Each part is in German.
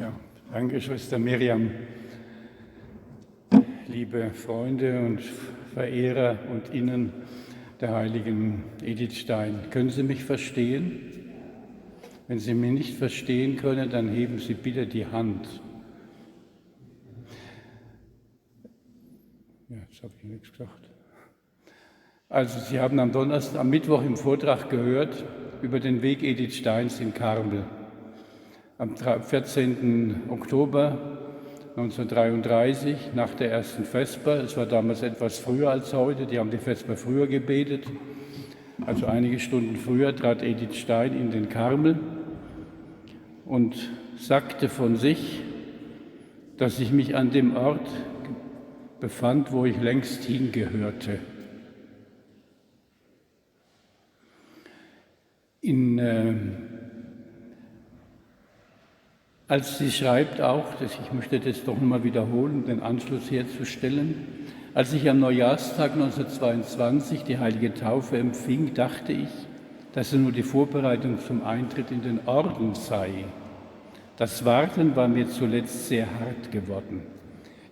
Ja, danke, Schwester Miriam. Liebe Freunde und Verehrer und Innen der heiligen Edith Stein, können Sie mich verstehen? Wenn Sie mich nicht verstehen können, dann heben Sie bitte die Hand. Ja, jetzt habe ich nichts gesagt. Also, Sie haben am Mittwoch im Vortrag gehört über den Weg Edith Steins in Karmel. Am 14. Oktober 1933, nach der ersten Vesper, es war damals etwas früher als heute, die haben die Vesper früher gebetet, also einige Stunden früher trat Edith Stein in den Karmel und sagte von sich, dass ich mich an dem Ort befand, wo ich längst hingehörte. Als sie schreibt auch, ich möchte das doch nochmal wiederholen, um den Anschluss herzustellen, als ich am Neujahrstag 1922 die heilige Taufe empfing, dachte ich, dass es nur die Vorbereitung zum Eintritt in den Orden sei. Das Warten war mir zuletzt sehr hart geworden.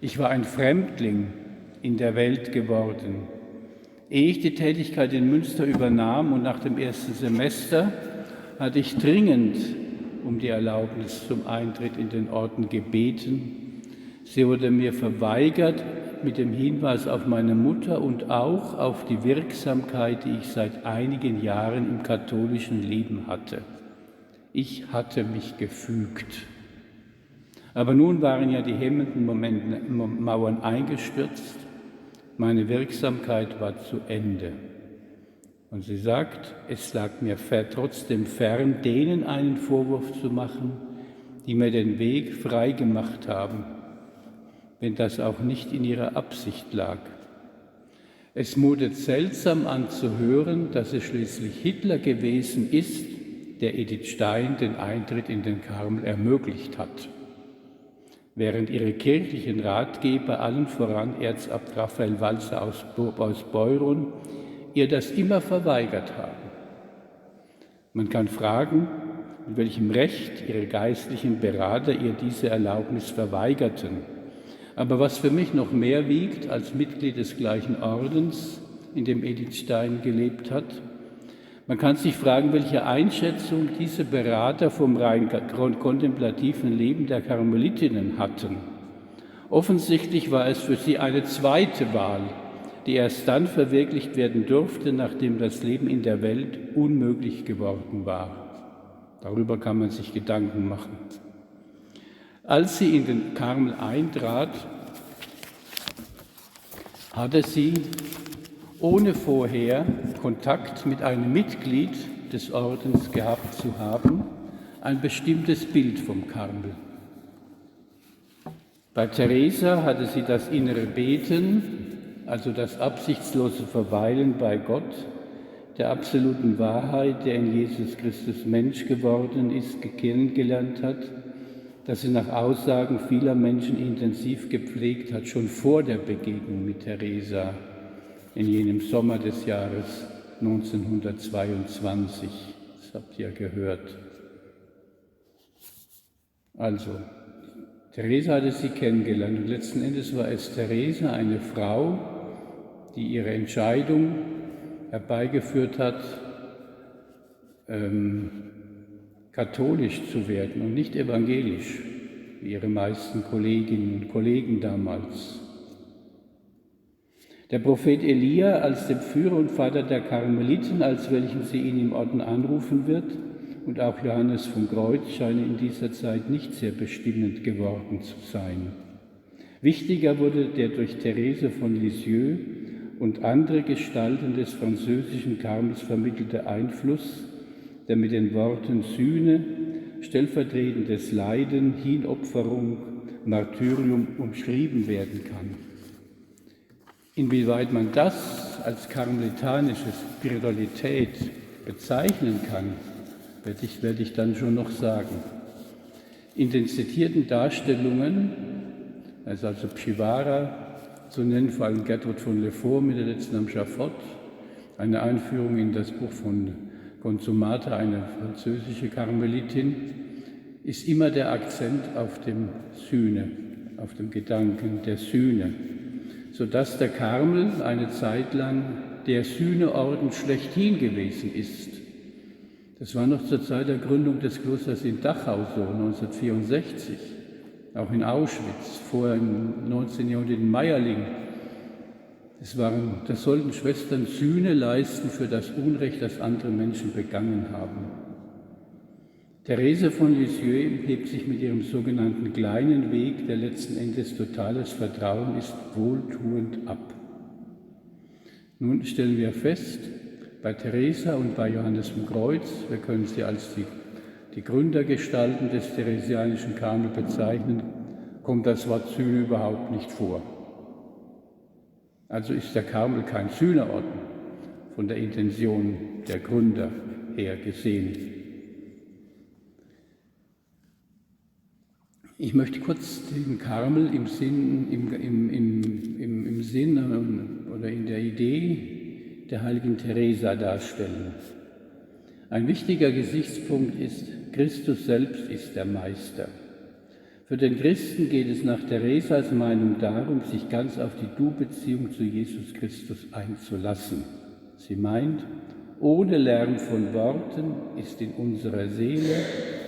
Ich war ein Fremdling in der Welt geworden. Ehe ich die Tätigkeit in Münster übernahm und nach dem ersten Semester, hatte ich dringend um die Erlaubnis zum Eintritt in den Orden gebeten. Sie wurde mir verweigert mit dem Hinweis auf meine Mutter und auch auf die Wirksamkeit, die ich seit einigen Jahren im katholischen Leben hatte. Ich hatte mich gefügt. Aber nun waren ja die hemmenden Mauern eingestürzt. Meine Wirksamkeit war zu Ende. Und sie sagt, es lag mir trotzdem fern, denen einen Vorwurf zu machen, die mir den Weg frei gemacht haben, wenn das auch nicht in ihrer Absicht lag. Es mutet seltsam an zu hören, dass es schließlich Hitler gewesen ist, der Edith Stein den Eintritt in den Karmel ermöglicht hat, während ihre kirchlichen Ratgeber, allen voran Erzabt Raphael Walser aus Beuron, ihr das immer verweigert haben. Man kann fragen, mit welchem Recht ihre geistlichen Berater ihr diese Erlaubnis verweigerten. Aber was für mich noch mehr wiegt als Mitglied des gleichen Ordens, in dem Edith Stein gelebt hat, man kann sich fragen, welche Einschätzung diese Berater vom rein kontemplativen Leben der Karmelitinnen hatten. Offensichtlich war es für sie eine zweite Wahl, die erst dann verwirklicht werden durfte, nachdem das Leben in der Welt unmöglich geworden war. Darüber kann man sich Gedanken machen. Als sie in den Karmel eintrat, hatte sie ohne vorher Kontakt mit einem Mitglied des Ordens gehabt zu haben, ein bestimmtes Bild vom Karmel. Bei Teresa hatte sie das innere Beten, also das absichtslose Verweilen bei Gott, der absoluten Wahrheit, der in Jesus Christus Mensch geworden ist, kennengelernt hat, das sie nach Aussagen vieler Menschen intensiv gepflegt hat, schon vor der Begegnung mit Teresa in jenem Sommer des Jahres 1922. Das habt ihr gehört. Also, Teresa hatte sie kennengelernt und letzten Endes war es Teresa, eine Frau, die ihre Entscheidung herbeigeführt hat, katholisch zu werden und nicht evangelisch, wie ihre meisten Kolleginnen und Kollegen damals. Der Prophet Elia als dem Führer und Vater der Karmeliten, als welchen sie ihn im Orden anrufen wird, und auch Johannes vom Kreuz scheinen in dieser Zeit nicht sehr bestimmend geworden zu sein. Wichtiger wurde der durch Therese von Lisieux und andere Gestalten des französischen Karmels vermittelte Einfluss, der mit den Worten Sühne, stellvertretendes Leiden, Hinopferung, Martyrium umschrieben werden kann. Inwieweit man das als karmelitanische Spiritualität bezeichnen kann, werde ich dann schon noch sagen. In den zitierten Darstellungen, also Pschivara, zu nennen vor allem Gertrud von Lefort mit der letzten am Schafott, eine Einführung in das Buch von Consumata, eine französische Karmelitin, ist immer der Akzent auf dem Sühne, auf dem Gedanken der Sühne, sodass der Karmel eine Zeit lang der Sühneorden schlechthin gewesen ist. Das war noch zur Zeit der Gründung des Klosters in Dachau so, 1964, auch in Auschwitz, vorher im 19. Jahrhundert in Meierling. Das sollten Schwestern Sühne leisten für das Unrecht, das andere Menschen begangen haben. Therese von Lisieux hebt sich mit ihrem sogenannten kleinen Weg, der letzten Endes totales Vertrauen ist, wohltuend ab. Nun stellen wir fest, bei Teresa und bei Johannes vom Kreuz, wir können sie als die Gründergestalten des theresianischen Karmel bezeichnen, kommt das Wort Sühne überhaupt nicht vor. Also ist der Karmel kein Sühneorden, von der Intention der Gründer her gesehen. Ich möchte kurz den Karmel im Sinn oder in der Idee der heiligen Teresa darstellen. Ein wichtiger Gesichtspunkt ist, Christus selbst ist der Meister. Für den Christen geht es nach Theresas Meinung darum, sich ganz auf die Du-Beziehung zu Jesus Christus einzulassen. Sie meint, ohne Lärm von Worten ist in unserer Seele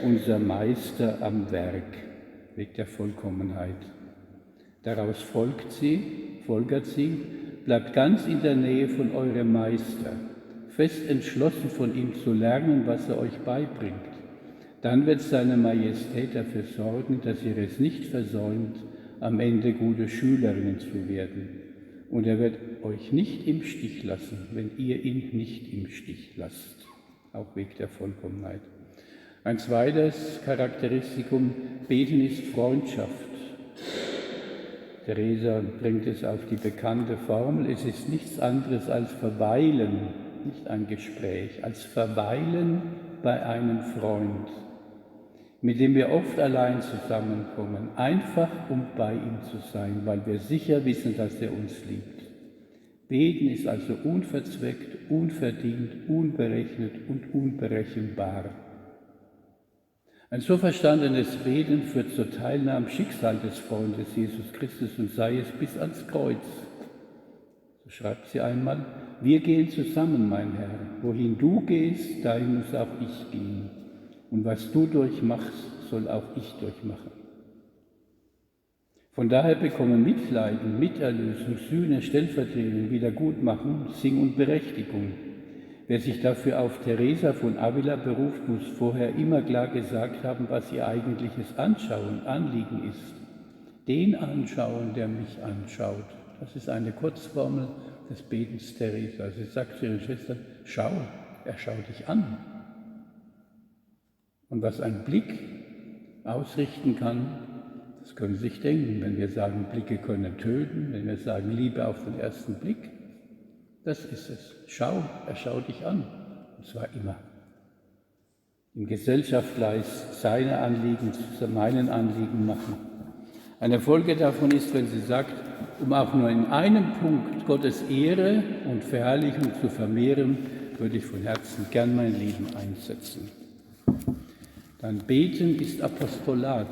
unser Meister am Werk. Weg der Vollkommenheit. Daraus folgert sie, bleibt ganz in der Nähe von eurem Meister, fest entschlossen von ihm zu lernen, was er euch beibringt. Dann wird seine Majestät dafür sorgen, dass ihr es nicht versäumt, am Ende gute Schülerinnen zu werden. Und er wird euch nicht im Stich lassen, wenn ihr ihn nicht im Stich lasst. Auch Weg der Vollkommenheit. Ein zweites Charakteristikum, Beten ist Freundschaft. Teresa bringt es auf die bekannte Formel, es ist nichts anderes als Verweilen, nicht ein Gespräch, als Verweilen bei einem Freund, mit dem wir oft allein zusammenkommen, einfach um bei ihm zu sein, weil wir sicher wissen, dass er uns liebt. Beten ist also unverzweckt, unverdient, unberechnet und unberechenbar. Ein so verstandenes Beten führt zur Teilnahme am Schicksal des Freundes Jesus Christus und sei es bis ans Kreuz. So schreibt sie einmal, wir gehen zusammen, mein Herr, wohin du gehst, dahin muss auch ich gehen. Und was du durchmachst, soll auch ich durchmachen. Von daher bekommen Mitleiden, Miterlösung, Sühne, Stellvertretung, Wiedergutmachung, Sing und Berechtigung. Wer sich dafür auf Teresa von Avila beruft, muss vorher immer klar gesagt haben, was ihr eigentliches Anschauen, Anliegen ist. Den anschauen, der mich anschaut. Das ist eine Kurzformel des Betens Teresa. Sie sagt zu ihren Schwestern, schau, er schaut dich an. Und was ein Blick ausrichten kann, das können Sie sich denken, wenn wir sagen, Blicke können töten, wenn wir sagen, Liebe auf den ersten Blick. Das ist es. Schau, er schaut dich an. Und zwar immer. In Gesellschaftleist seine Anliegen zu meinen Anliegen machen. Eine Folge davon ist, wenn sie sagt, um auch nur in einem Punkt Gottes Ehre und Verherrlichung zu vermehren, würde ich von Herzen gern mein Leben einsetzen. Dann Beten ist Apostolat.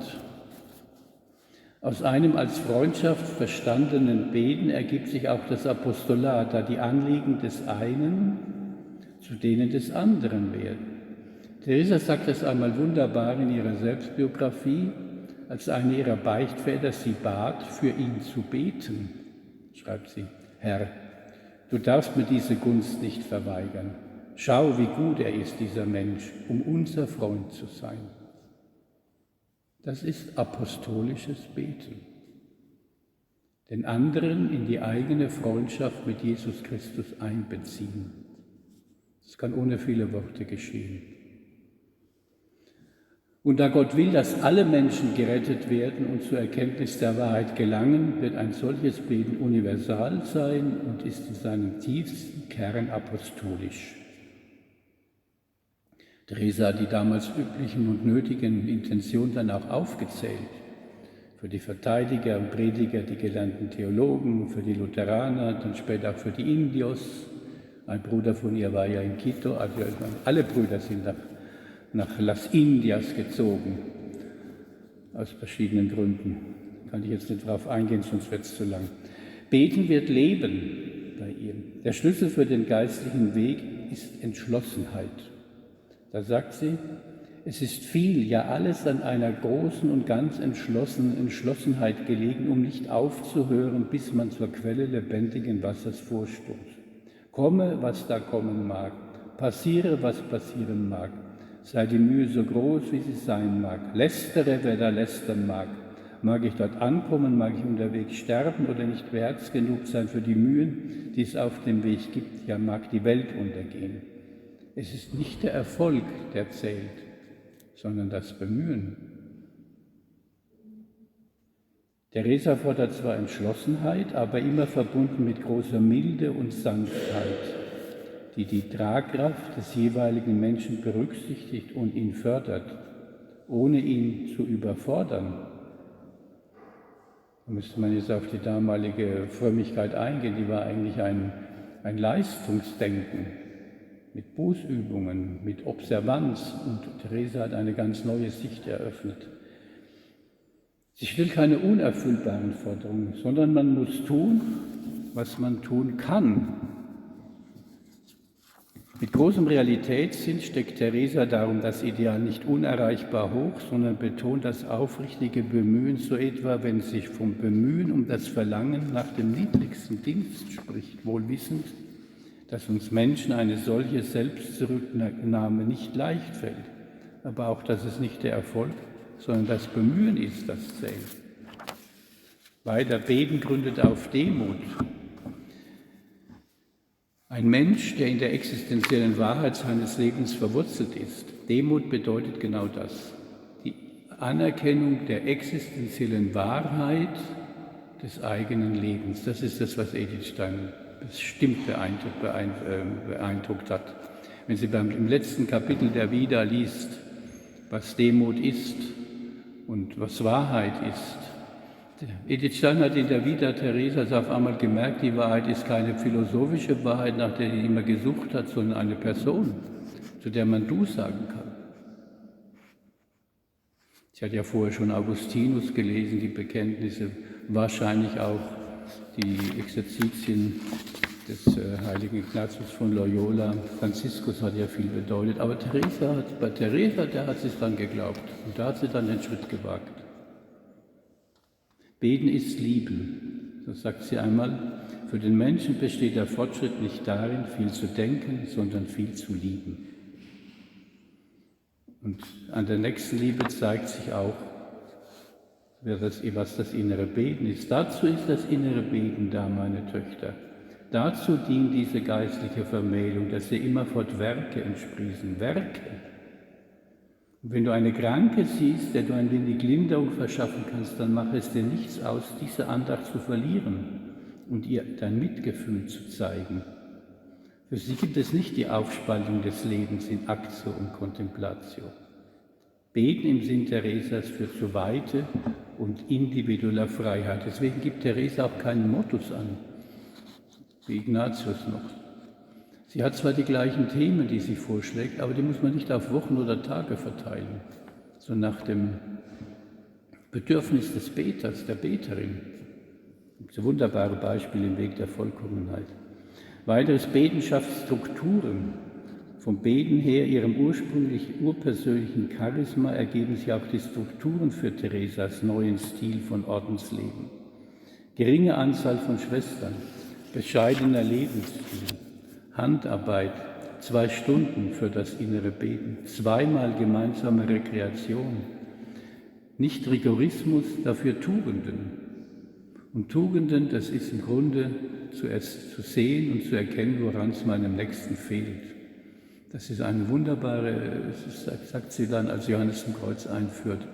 Aus einem als Freundschaft verstandenen Beten ergibt sich auch das Apostolat, da die Anliegen des einen zu denen des anderen werden. Teresa sagt das einmal wunderbar in ihrer Selbstbiografie, als einer ihrer Beichtväter sie bat, für ihn zu beten, schreibt sie, Herr, du darfst mir diese Gunst nicht verweigern. Schau, wie gut er ist, dieser Mensch, um unser Freund zu sein. Das ist apostolisches Beten. Den anderen in die eigene Freundschaft mit Jesus Christus einbeziehen. Das kann ohne viele Worte geschehen. Und da Gott will, dass alle Menschen gerettet werden und zur Erkenntnis der Wahrheit gelangen, wird ein solches Beten universal sein und ist in seinem tiefsten Kern apostolisch. Teresa hat die damals üblichen und nötigen Intentionen dann auch aufgezählt. Für die Verteidiger und Prediger, die gelernten Theologen, für die Lutheraner, dann später auch für die Indios. Ein Bruder von ihr war in Quito, also alle Brüder sind nach Las Indias gezogen. aus verschiedenen Gründen. Kann ich jetzt nicht darauf eingehen, sonst wird es zu lang. Beten wird Leben bei ihr. Der Schlüssel für den geistlichen Weg ist Entschlossenheit. Da sagt sie, es ist viel, ja alles an einer großen und ganz entschlossenen Entschlossenheit gelegen, um nicht aufzuhören, bis man zur Quelle lebendigen Wassers vorstoßt. Komme, was da kommen mag, passiere, was passieren mag, sei die Mühe so groß, wie sie sein mag, lästere, wer da lästern mag. Mag ich dort ankommen, mag ich unterwegs sterben oder nicht wert genug sein für die Mühen, die es auf dem Weg gibt, ja mag die Welt untergehen. Es ist nicht der Erfolg, der zählt, sondern das Bemühen. Teresa fordert zwar Entschlossenheit, aber immer verbunden mit großer Milde und Sanftheit, die die Tragkraft des jeweiligen Menschen berücksichtigt und ihn fördert, ohne ihn zu überfordern. Da müsste man jetzt auf die damalige Frömmigkeit eingehen, die war eigentlich ein Leistungsdenken mit Bußübungen, mit Observanz, und Teresa hat eine ganz neue Sicht eröffnet. Sie stellt keine unerfüllbaren Forderungen, sondern man muss tun, was man tun kann. Mit großem Realitätssinn steckt Teresa darum das Ideal nicht unerreichbar hoch, sondern betont das aufrichtige Bemühen, so etwa, wenn sich vom Bemühen um das Verlangen nach dem niedrigsten Dienst spricht, wohl wissend, dass uns Menschen eine solche Selbstzurücknahme nicht leicht fällt, aber auch, dass es nicht der Erfolg, sondern das Bemühen ist, das zählt. Weiter, Beten gründet auf Demut. Ein Mensch, der in der existenziellen Wahrheit seines Lebens verwurzelt ist. Demut bedeutet genau das. Die Anerkennung der existenziellen Wahrheit des eigenen Lebens. Das ist das, was Edith Stein bestimmt beeindruckt hat. Wenn sie im letzten Kapitel der Vida liest, was Demut ist und was Wahrheit ist. Edith Stein hat in der Vida Teresas auf einmal gemerkt, die Wahrheit ist keine philosophische Wahrheit, nach der sie immer gesucht hat, sondern eine Person, zu der man du sagen kann. Sie hat ja vorher schon Augustinus gelesen, die Bekenntnisse, wahrscheinlich auch die Exerzitien des heiligen Ignatius von Loyola. Franziskus hat ja viel bedeutet, aber bei Teresa, der hat es dann geglaubt und da hat sie dann den Schritt gewagt. Beten ist Lieben, so sagt sie einmal. Für den Menschen besteht der Fortschritt nicht darin, viel zu denken, sondern viel zu lieben. Und an der Nächstenliebe zeigt sich auch, was das innere Beten ist. Dazu ist das innere Beten da, meine Töchter. Dazu dient diese geistliche Vermählung, dass ihr immerfort Werke entsprießen. Werke. Und wenn du eine Kranke siehst, der du ein wenig Linderung verschaffen kannst, dann mache es dir nichts aus, diese Andacht zu verlieren und ihr dein Mitgefühl zu zeigen. Für sie gibt es nicht die Aufspaltung des Lebens in Aktio und Contemplatio. Beten im Sinn Teresas führt zu Weite und individueller Freiheit. Deswegen gibt Teresa auch keinen Mottus an, wie Ignatius noch. Sie hat zwar die gleichen Themen, die sie vorschlägt, aber die muss man nicht auf Wochen oder Tage verteilen, sondern nach dem Bedürfnis des Beters, der Beterin. Das ist ein wunderbares Beispiel im Weg der Vollkommenheit. Weiteres Beten schafft Strukturen. Vom Beten her, ihrem ursprünglich urpersönlichen Charisma, ergeben sich auch die Strukturen für Teresas neuen Stil von Ordensleben. Geringe Anzahl von Schwestern, bescheidener Lebensstil, Handarbeit, 2 Stunden für das innere Beten, 2-mal gemeinsame Rekreation, nicht Rigorismus, dafür Tugenden. Und Tugenden, das ist im Grunde zuerst zu sehen und zu erkennen, woran es meinem Nächsten fehlt. Das ist eine wunderbare, sagt sie dann, als Johannes zum Kreuz einführt.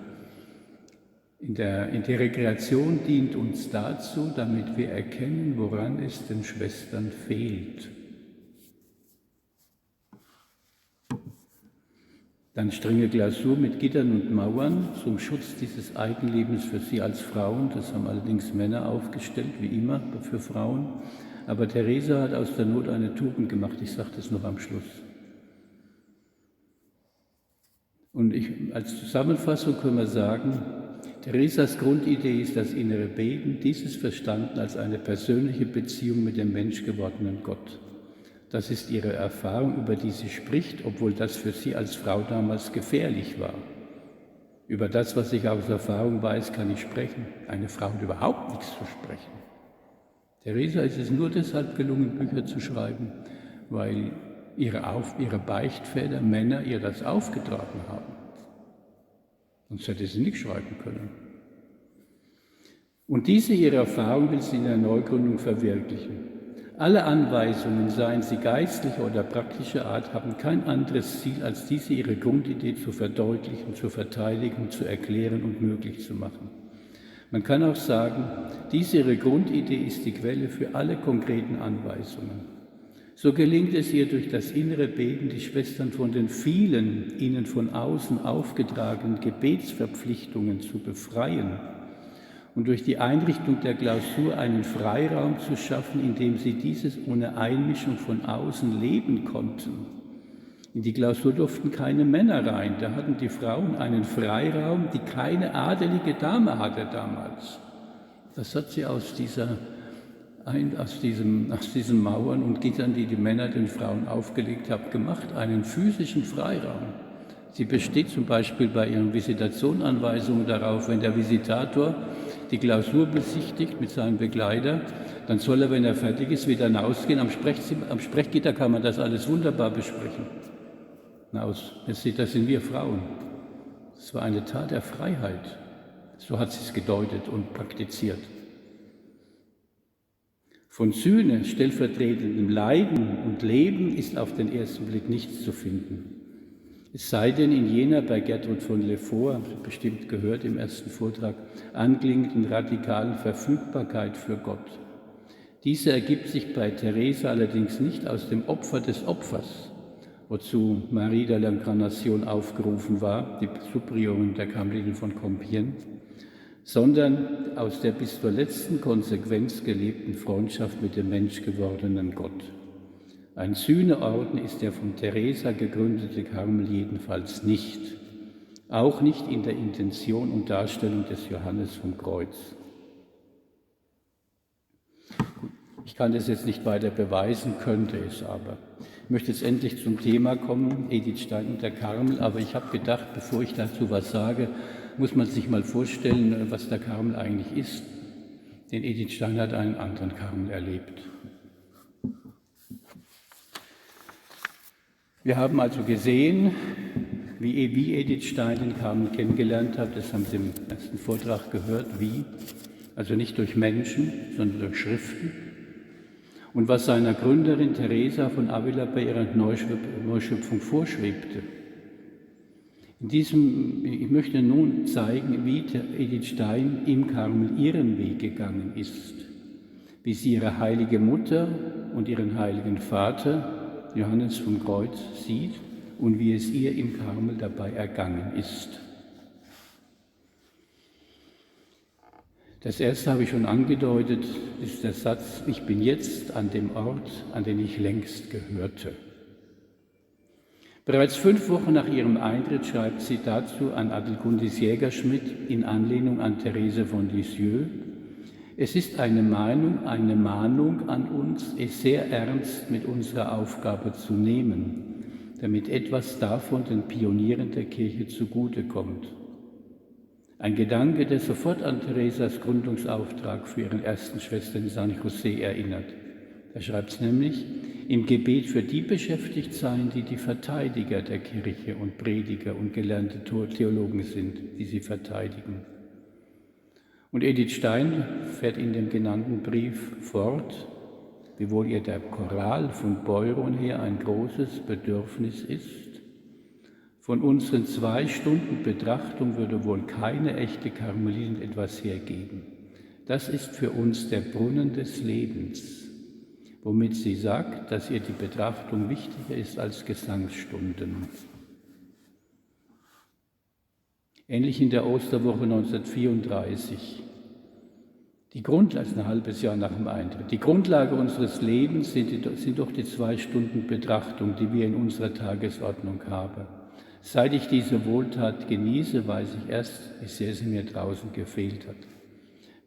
Die Rekreation dient uns dazu, damit wir erkennen, woran es den Schwestern fehlt. Dann strenge Glasur mit Gittern und Mauern zum Schutz dieses Eigenlebens für sie als Frauen. Das haben allerdings Männer aufgestellt, wie immer für Frauen. Aber Teresa hat aus der Not eine Tugend gemacht. Ich sage das noch am Schluss. Und als Zusammenfassung können wir sagen, Theresas Grundidee ist das innere Beten, dieses verstanden als eine persönliche Beziehung mit dem menschgewordenen Gott. Das ist ihre Erfahrung, über die sie spricht, obwohl das für sie als Frau damals gefährlich war. Über das, was ich aus Erfahrung weiß, kann ich sprechen. Eine Frau hat überhaupt nichts zu sprechen. Teresa ist es nur deshalb gelungen, Bücher zu schreiben, weil ihre Beichtväter, Männer, ihr das aufgetragen haben. Sonst hätte sie nicht schreiben können. Und diese ihre Erfahrung will sie in der Neugründung verwirklichen. Alle Anweisungen, seien sie geistlicher oder praktischer Art, haben kein anderes Ziel, als diese ihre Grundidee zu verdeutlichen, zu verteidigen, zu erklären und möglich zu machen. Man kann auch sagen, diese ihre Grundidee ist die Quelle für alle konkreten Anweisungen. So gelingt es ihr durch das innere Beten, die Schwestern von den vielen ihnen von außen aufgetragenen Gebetsverpflichtungen zu befreien und durch die Einrichtung der Klausur einen Freiraum zu schaffen, in dem sie dieses ohne Einmischung von außen leben konnten. In die Klausur durften keine Männer rein, da hatten die Frauen einen Freiraum, die keine adelige Dame hatte damals. Das hat sie aus diesen Mauern und Gittern, die die Männer den Frauen aufgelegt haben, gemacht, einen physischen Freiraum. Sie besteht zum Beispiel bei ihren Visitationsanweisungen darauf, wenn der Visitator die Klausur besichtigt mit seinem Begleiter, dann soll er, wenn er fertig ist, wieder hinausgehen. Am Sprechgitter kann man das alles wunderbar besprechen. Das sind wir Frauen. Das war eine Tat der Freiheit. So hat sie es gedeutet und praktiziert. Von Sühne, stellvertretendem Leiden und Leben ist auf den ersten Blick nichts zu finden. Es sei denn in jener bei Gertrud von Lefort, bestimmt gehört im ersten Vortrag, anklingenden radikalen Verfügbarkeit für Gott. Diese ergibt sich bei Teresa allerdings nicht aus dem Opfer des Opfers, wozu Marie de l'Incarnation aufgerufen war, die Suppriorin der Karmeliten von Compiègne, sondern aus der bis zur letzten Konsequenz gelebten Freundschaft mit dem menschgewordenen Gott. Ein Sühneorden ist der von Teresa gegründete Karmel jedenfalls nicht, auch nicht in der Intention und Darstellung des Johannes vom Kreuz. Ich kann das jetzt nicht weiter beweisen, könnte es aber. Ich möchte jetzt endlich zum Thema kommen, Edith Stein und der Karmel, aber ich habe gedacht, bevor ich dazu was sage, muss man sich mal vorstellen, was der Karmel eigentlich ist. Denn Edith Stein hat einen anderen Karmel erlebt. Wir haben also gesehen, wie Edith Stein den Karmel kennengelernt hat. Das haben Sie im ersten Vortrag gehört. Wie? Also nicht durch Menschen, sondern durch Schriften. Und was seiner Gründerin Teresa von Avila bei ihrer Neuschöpfung vorschwebte. Ich möchte nun zeigen, wie Edith Stein im Karmel ihren Weg gegangen ist, wie sie ihre heilige Mutter und ihren heiligen Vater Johannes vom Kreuz sieht und wie es ihr im Karmel dabei ergangen ist. Das erste habe ich schon angedeutet, ist der Satz, ich bin jetzt an dem Ort, an den ich längst gehörte. Bereits 5 Wochen nach ihrem Eintritt schreibt sie dazu an Adelgundis Jägerschmidt in Anlehnung an Therese von Lisieux: Es ist eine Mahnung an uns, es sehr ernst mit unserer Aufgabe zu nehmen, damit etwas davon den Pionieren der Kirche zugutekommt. Ein Gedanke, der sofort an Theresas Gründungsauftrag für ihren ersten Schwester in San José erinnert. Da schreibt es nämlich, im Gebet für die beschäftigt sein, die die Verteidiger der Kirche und Prediger und gelernte Theologen sind, die sie verteidigen. Und Edith Stein fährt in dem genannten Brief fort, wiewohl ihr der Choral von Beuron her ein großes Bedürfnis ist. Von unseren 2 Stunden Betrachtung würde wohl keine echte Karmelitin etwas hergeben. Das ist für uns der Brunnen des Lebens, womit sie sagt, dass ihr die Betrachtung wichtiger ist als Gesangsstunden. Ähnlich in der Osterwoche 1934. Das ist ein halbes Jahr nach dem Eintritt. Die Grundlage unseres Lebens sind doch die 2 Stunden Betrachtung, die wir in unserer Tagesordnung haben. Seit ich diese Wohltat genieße, weiß ich erst, wie sehr sie mir draußen gefehlt hat.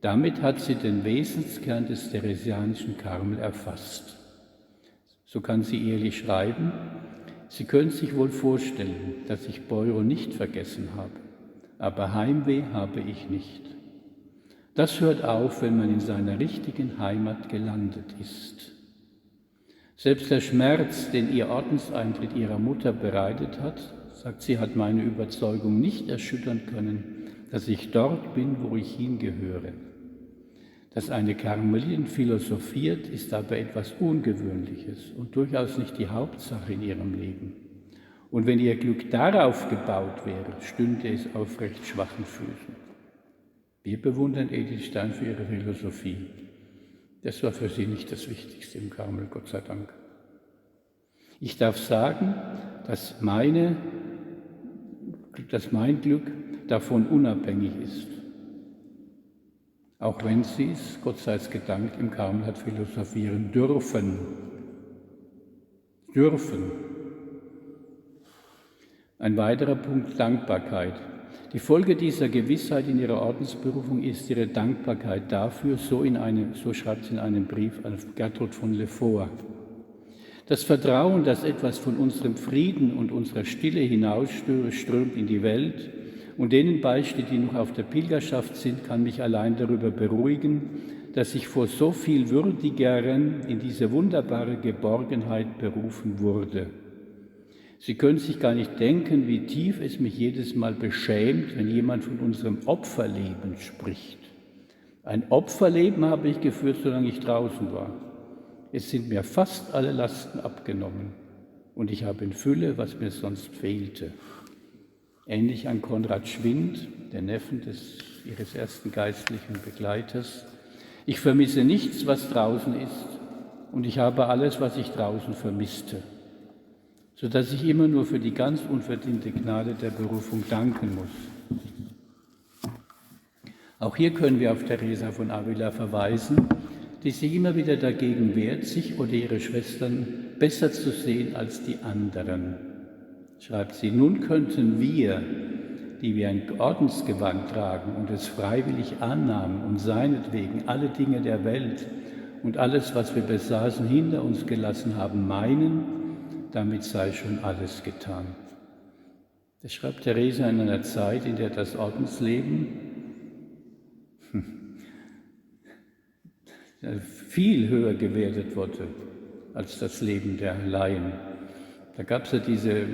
Damit hat sie den Wesenskern des theresianischen Karmel erfasst. So kann sie ehrlich schreiben: Sie können sich wohl vorstellen, dass ich Beuro nicht vergessen habe, aber Heimweh habe ich nicht. Das hört auf, wenn man in seiner richtigen Heimat gelandet ist. Selbst der Schmerz, den ihr Ordenseintritt ihrer Mutter bereitet hat, sagt sie, hat meine Überzeugung nicht erschüttern können, dass ich dort bin, wo ich hingehöre. Dass eine Karmelin philosophiert, ist aber etwas Ungewöhnliches und durchaus nicht die Hauptsache in ihrem Leben. Und wenn ihr Glück darauf gebaut wäre, stünde es auf recht schwachen Füßen. Wir bewundern Edith Stein für ihre Philosophie. Das war für sie nicht das Wichtigste im Karmel, Gott sei Dank. Ich darf sagen, dass mein Glück davon unabhängig ist. Auch wenn sie es, Gott sei es gedankt, im Karmel hat philosophieren dürfen. Ein weiterer Punkt: Dankbarkeit. Die Folge dieser Gewissheit in ihrer Ordensberufung ist ihre Dankbarkeit dafür, so schreibt sie in einem Brief an Gertrud von Lefort. Das Vertrauen, dass etwas von unserem Frieden und unserer Stille hinausströmt in die Welt und denen beisteht, die noch auf der Pilgerschaft sind, kann mich allein darüber beruhigen, dass ich vor so viel Würdigeren in diese wunderbare Geborgenheit berufen wurde. Sie können sich gar nicht denken, wie tief es mich jedes Mal beschämt, wenn jemand von unserem Opferleben spricht. Ein Opferleben habe ich geführt, solange ich draußen war. Es sind mir fast alle Lasten abgenommen und ich habe in Fülle, was mir sonst fehlte. Ähnlich an Konrad Schwind, der Neffen ihres ersten geistlichen Begleiters. Ich vermisse nichts, was draußen ist, und ich habe alles, was ich draußen vermisste, sodass ich immer nur für die ganz unverdiente Gnade der Berufung danken muss. Auch hier können wir auf Teresa von Avila verweisen, die sich immer wieder dagegen wehrt, sich oder ihre Schwestern besser zu sehen als die anderen. Schreibt sie: Nun könnten wir, die wir ein Ordensgewand tragen und es freiwillig annahmen und seinetwegen alle Dinge der Welt und alles, was wir besaßen, hinter uns gelassen haben, meinen, damit sei schon alles getan. Das schreibt Teresa in einer Zeit, in der das Ordensleben viel höher gewertet wurde als das Leben der Laien. Da gab es ja diese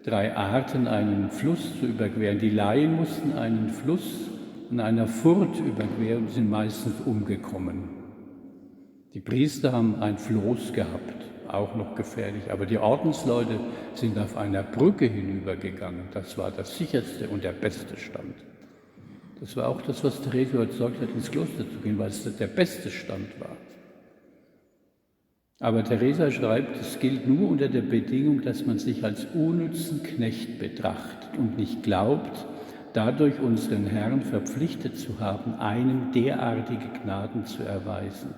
3 Arten, einen Fluss zu überqueren. Die Laien mussten einen Fluss in einer Furt überqueren und sind meistens umgekommen. Die Priester haben ein Floß gehabt, auch noch gefährlich, aber die Ordensleute sind auf einer Brücke hinübergegangen. Das war das sicherste und der beste Stand. Das war auch das, was Therese überzeugt hat, ins Kloster zu gehen, weil es der beste Stand war. Aber Teresa schreibt, es gilt nur unter der Bedingung, dass man sich als unnützen Knecht betrachtet und nicht glaubt, dadurch unseren Herrn verpflichtet zu haben, einem derartige Gnaden zu erweisen,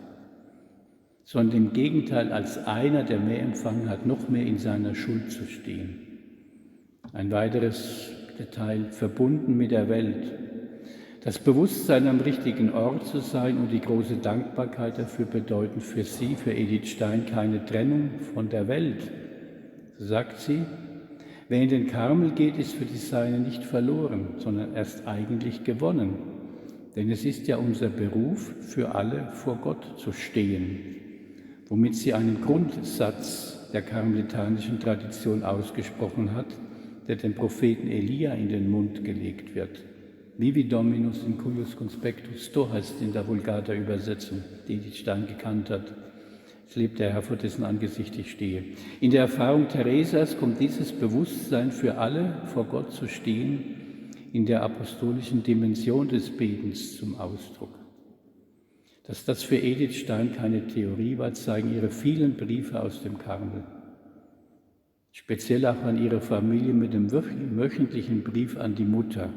sondern im Gegenteil als einer, der mehr empfangen hat, noch mehr in seiner Schuld zu stehen. Ein weiteres Detail: verbunden mit der Welt. Das Bewusstsein, am richtigen Ort zu sein und die große Dankbarkeit dafür bedeuten für sie, für Edith Stein, keine Trennung von der Welt. So sagt sie: Wer in den Karmel geht, ist für die Seine nicht verloren, sondern erst eigentlich gewonnen. Denn es ist ja unser Beruf, für alle vor Gott zu stehen, womit sie einen Grundsatz der karmelitanischen Tradition ausgesprochen hat, der dem Propheten Elia in den Mund gelegt wird. Vivi Dominus in cuius conspectus tu heißt in der Vulgata-Übersetzung, die Edith Stein gekannt hat. Es lebt der Herr, vor dessen Angesicht ich stehe. In der Erfahrung Theresas kommt dieses Bewusstsein, für alle vor Gott zu stehen, in der apostolischen Dimension des Betens zum Ausdruck. Dass das für Edith Stein keine Theorie war, zeigen ihre vielen Briefe aus dem Karmel. Speziell auch an ihre Familie mit dem wöchentlichen Brief an die Mutter,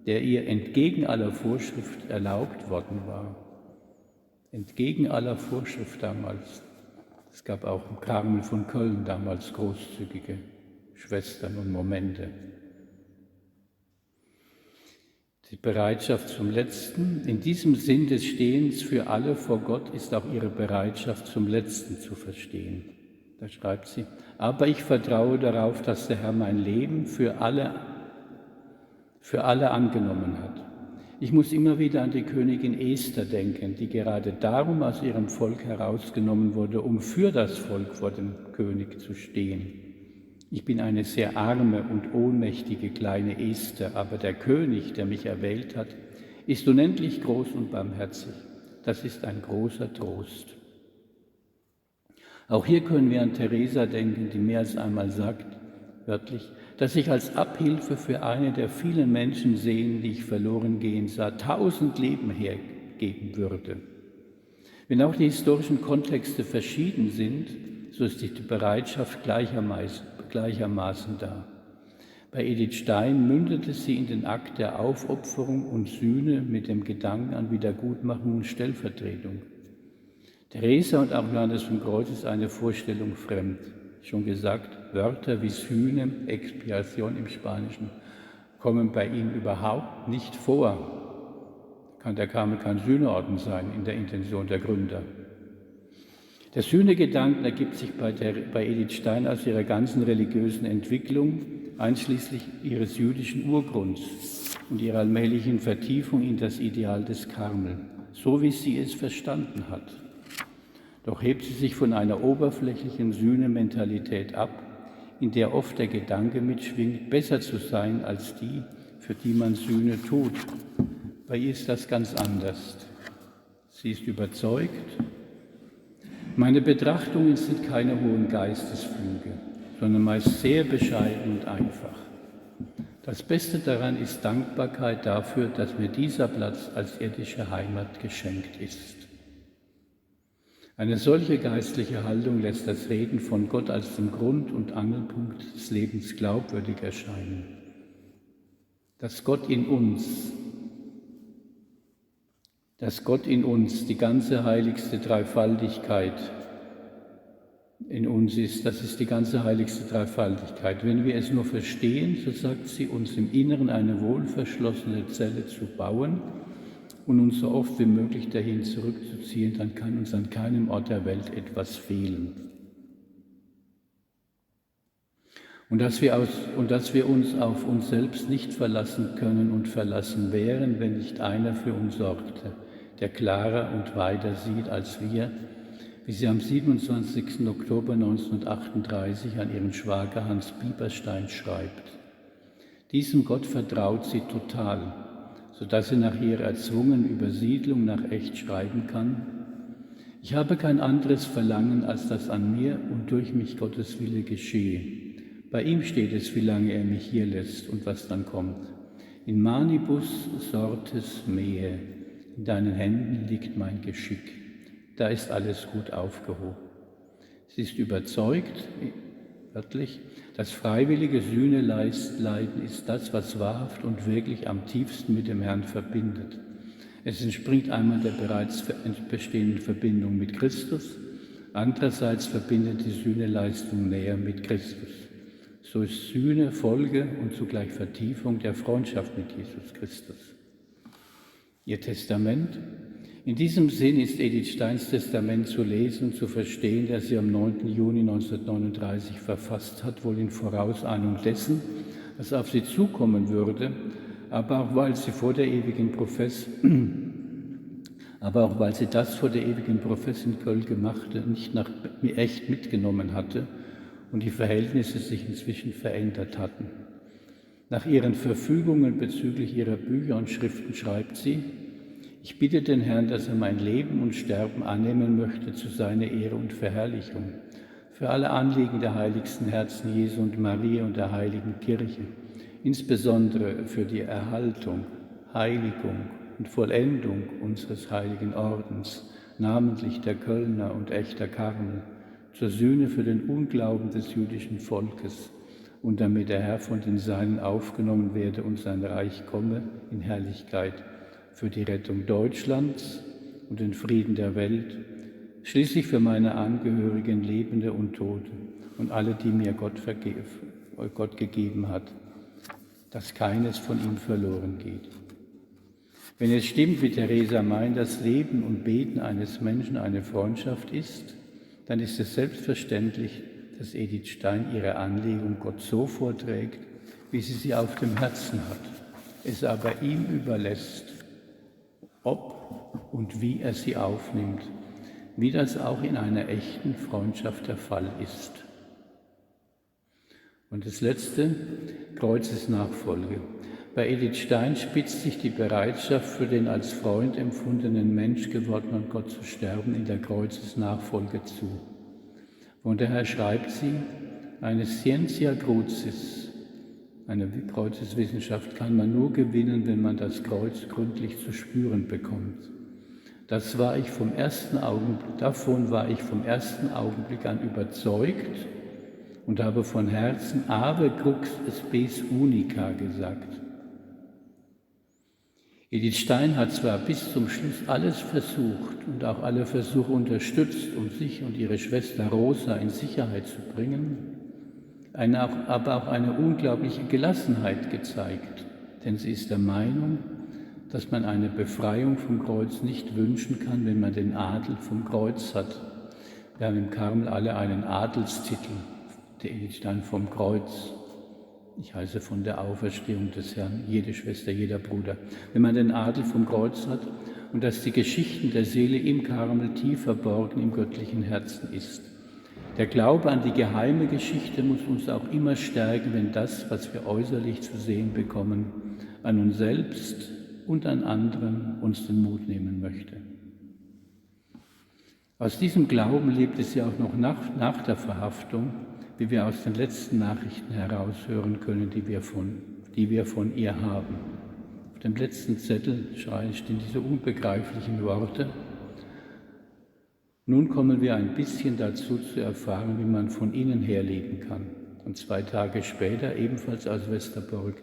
der ihr entgegen aller Vorschrift erlaubt worden war. Entgegen aller Vorschrift damals. Es gab auch im Karmel von Köln damals großzügige Schwestern und Momente. Die Bereitschaft zum Letzten, in diesem Sinn des Stehens für alle vor Gott, ist auch ihre Bereitschaft zum Letzten zu verstehen. Da schreibt sie, aber ich vertraue darauf, dass der Herr mein Leben für alle angenommen hat. Ich muss immer wieder an die Königin Esther denken, die gerade darum aus ihrem Volk herausgenommen wurde, um für das Volk vor dem König zu stehen. Ich bin eine sehr arme und ohnmächtige kleine Esther, aber der König, der mich erwählt hat, ist unendlich groß und barmherzig. Das ist ein großer Trost. Auch hier können wir an Teresa denken, die mehr als einmal sagt, wörtlich, dass ich als Abhilfe für eine der vielen Menschen sehen, die ich verloren gehen sah, 1000 Leben hergeben würde. Wenn auch die historischen Kontexte verschieden sind, so ist die Bereitschaft gleichermaßen da. Bei Edith Stein mündete sie in den Akt der Aufopferung und Sühne mit dem Gedanken an Wiedergutmachung und Stellvertretung. Teresa und auch Johannes vom Kreuz ist eine Vorstellung fremd. Schon gesagt, Wörter wie Sühne, Expiation im Spanischen, kommen bei ihm überhaupt nicht vor. Der Karmel kein Sühneorden sein in der Intention der Gründer. Der Sühnegedanke ergibt sich bei Edith Stein aus ihrer ganzen religiösen Entwicklung, einschließlich ihres jüdischen Urgrunds und ihrer allmählichen Vertiefung in das Ideal des Karmel, so wie sie es verstanden hat. Doch hebt sie sich von einer oberflächlichen Sühnementalität ab, in der oft der Gedanke mitschwingt, besser zu sein als die, für die man Sühne tut. Bei ihr ist das ganz anders. Sie ist überzeugt, meine Betrachtungen sind keine hohen Geistesflüge, sondern meist sehr bescheiden und einfach. Das Beste daran ist Dankbarkeit dafür, dass mir dieser Platz als irdische Heimat geschenkt ist. Eine solche geistliche Haltung lässt das Reden von Gott als dem Grund und Angelpunkt des Lebens glaubwürdig erscheinen. Dass Gott in uns die ganze heiligste Dreifaltigkeit in uns ist, das ist die ganze heiligste Dreifaltigkeit. Wenn wir es nur verstehen, so sagt sie, uns im Inneren eine wohlverschlossene Zelle zu bauen und uns so oft wie möglich dahin zurückzuziehen, dann kann uns an keinem Ort der Welt etwas fehlen. Und dass wir uns auf uns selbst nicht verlassen können und verlassen wären, wenn nicht einer für uns sorgte, der klarer und weiter sieht als wir, wie sie am 27. Oktober 1938 an ihren Schwager Hans Bieberstein schreibt. Diesem Gott vertraut sie total, sodass sie nach ihrer erzwungenen Übersiedlung nach Echt schreiben kann: Ich habe kein anderes Verlangen, als dass an mir und durch mich Gottes Wille geschehe. Bei ihm steht es, wie lange er mich hier lässt und was dann kommt. In manibus sortes mea, in deinen Händen liegt mein Geschick. Da ist alles gut aufgehoben. Sie ist überzeugt, wörtlich, das freiwillige Sühneleiden ist das, was wahrhaft und wirklich am tiefsten mit dem Herrn verbindet. Es entspringt einmal der bereits bestehenden Verbindung mit Christus, andererseits verbindet die Sühneleistung näher mit Christus. So ist Sühne Folge und zugleich Vertiefung der Freundschaft mit Jesus Christus. Ihr Testament? In diesem Sinn ist Edith Steins Testament zu lesen und zu verstehen, das sie am 9. Juni 1939 verfasst hat, wohl in Vorausahnung dessen, was auf sie zukommen würde, aber auch weil sie das vor der ewigen Profess in Köln gemachte, nicht nach echt mitgenommen hatte und die Verhältnisse sich inzwischen verändert hatten. Nach ihren Verfügungen bezüglich ihrer Bücher und Schriften schreibt sie: Ich bitte den Herrn, dass er mein Leben und Sterben annehmen möchte zu seiner Ehre und Verherrlichung, für alle Anliegen der heiligsten Herzen Jesu und Maria und der heiligen Kirche, insbesondere für die Erhaltung, Heiligung und Vollendung unseres heiligen Ordens, namentlich der Kölner und echter Karmel, zur Sühne für den Unglauben des jüdischen Volkes und damit der Herr von den Seinen aufgenommen werde und sein Reich komme in Herrlichkeit, für die Rettung Deutschlands und den Frieden der Welt, schließlich für meine Angehörigen, Lebende und Tote und alle, die mir Gott Gott gegeben hat, dass keines von ihm verloren geht. Wenn es stimmt, wie Teresa meint, dass Leben und Beten eines Menschen eine Freundschaft ist, dann ist es selbstverständlich, dass Edith Stein ihre Anlegung Gott so vorträgt, wie sie auf dem Herzen hat, es aber ihm überlässt, ob und wie er sie aufnimmt, wie das auch in einer echten Freundschaft der Fall ist. Und das letzte, Kreuzesnachfolge. Bei Edith Stein spitzt sich die Bereitschaft für den als Freund empfundenen Mensch gewordenen Gott zu sterben in der Kreuzesnachfolge zu. Von daher schreibt sie, eine Scientia Crucis, eine Kreuzeswissenschaft, kann man nur gewinnen, wenn man das Kreuz gründlich zu spüren bekommt. Davon war ich vom ersten Augenblick an überzeugt und habe von Herzen Ave crux spes unica gesagt. Edith Stein hat zwar bis zum Schluss alles versucht und auch alle Versuche unterstützt, um sich und ihre Schwester Rosa in Sicherheit zu bringen, aber auch eine unglaubliche Gelassenheit gezeigt, denn sie ist der Meinung, dass man eine Befreiung vom Kreuz nicht wünschen kann, wenn man den Adel vom Kreuz hat. Wir haben im Karmel alle einen Adelstitel, der Edith Stein vom Kreuz. Ich heiße von der Auferstehung des Herrn, jede Schwester, jeder Bruder. Wenn man den Adel vom Kreuz hat und dass die Geschichten der Seele im Karmel tief verborgen im göttlichen Herzen ist. Der Glaube an die geheime Geschichte muss uns auch immer stärken, wenn das, was wir äußerlich zu sehen bekommen, an uns selbst und an anderen uns den Mut nehmen möchte. Aus diesem Glauben lebte sie auch noch nach der Verhaftung, wie wir aus den letzten Nachrichten heraushören können, die wir von ihr haben. Auf dem letzten Zettel stehen diese unbegreiflichen Worte. Nun kommen wir ein bisschen dazu zu erfahren, wie man von innen her leben kann. Und 2 Tage später, ebenfalls aus Westerbork,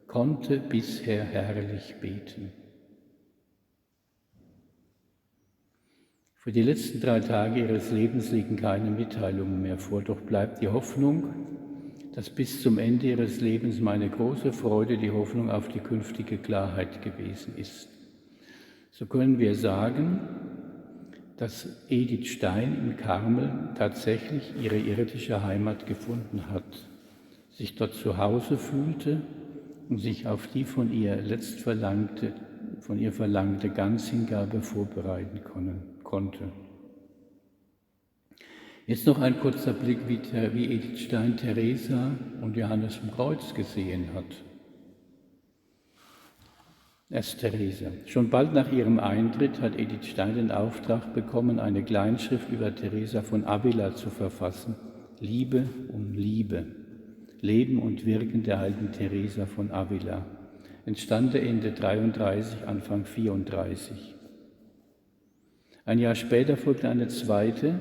konnte bisher herrlich beten. Für die letzten 3 Tage ihres Lebens liegen keine Mitteilungen mehr vor, doch bleibt die Hoffnung, dass bis zum Ende ihres Lebens meine große Freude die Hoffnung auf die künftige Klarheit gewesen ist. So können wir sagen, dass Edith Stein im Karmel tatsächlich ihre irdische Heimat gefunden hat, sich dort zu Hause fühlte und sich auf die von ihr verlangte Ganzhingabe vorbereiten konnte. Jetzt noch ein kurzer Blick, wie Edith Stein Teresa und Johannes vom Kreuz gesehen hat. Erst Teresa. Schon bald nach ihrem Eintritt hat Edith Stein den Auftrag bekommen, eine Kleinschrift über Teresa von Avila zu verfassen. Liebe um Liebe. Leben und Wirken der heiligen Teresa von Avila. Entstand Ende 33, Anfang 34. Ein Jahr später folgte eine zweite,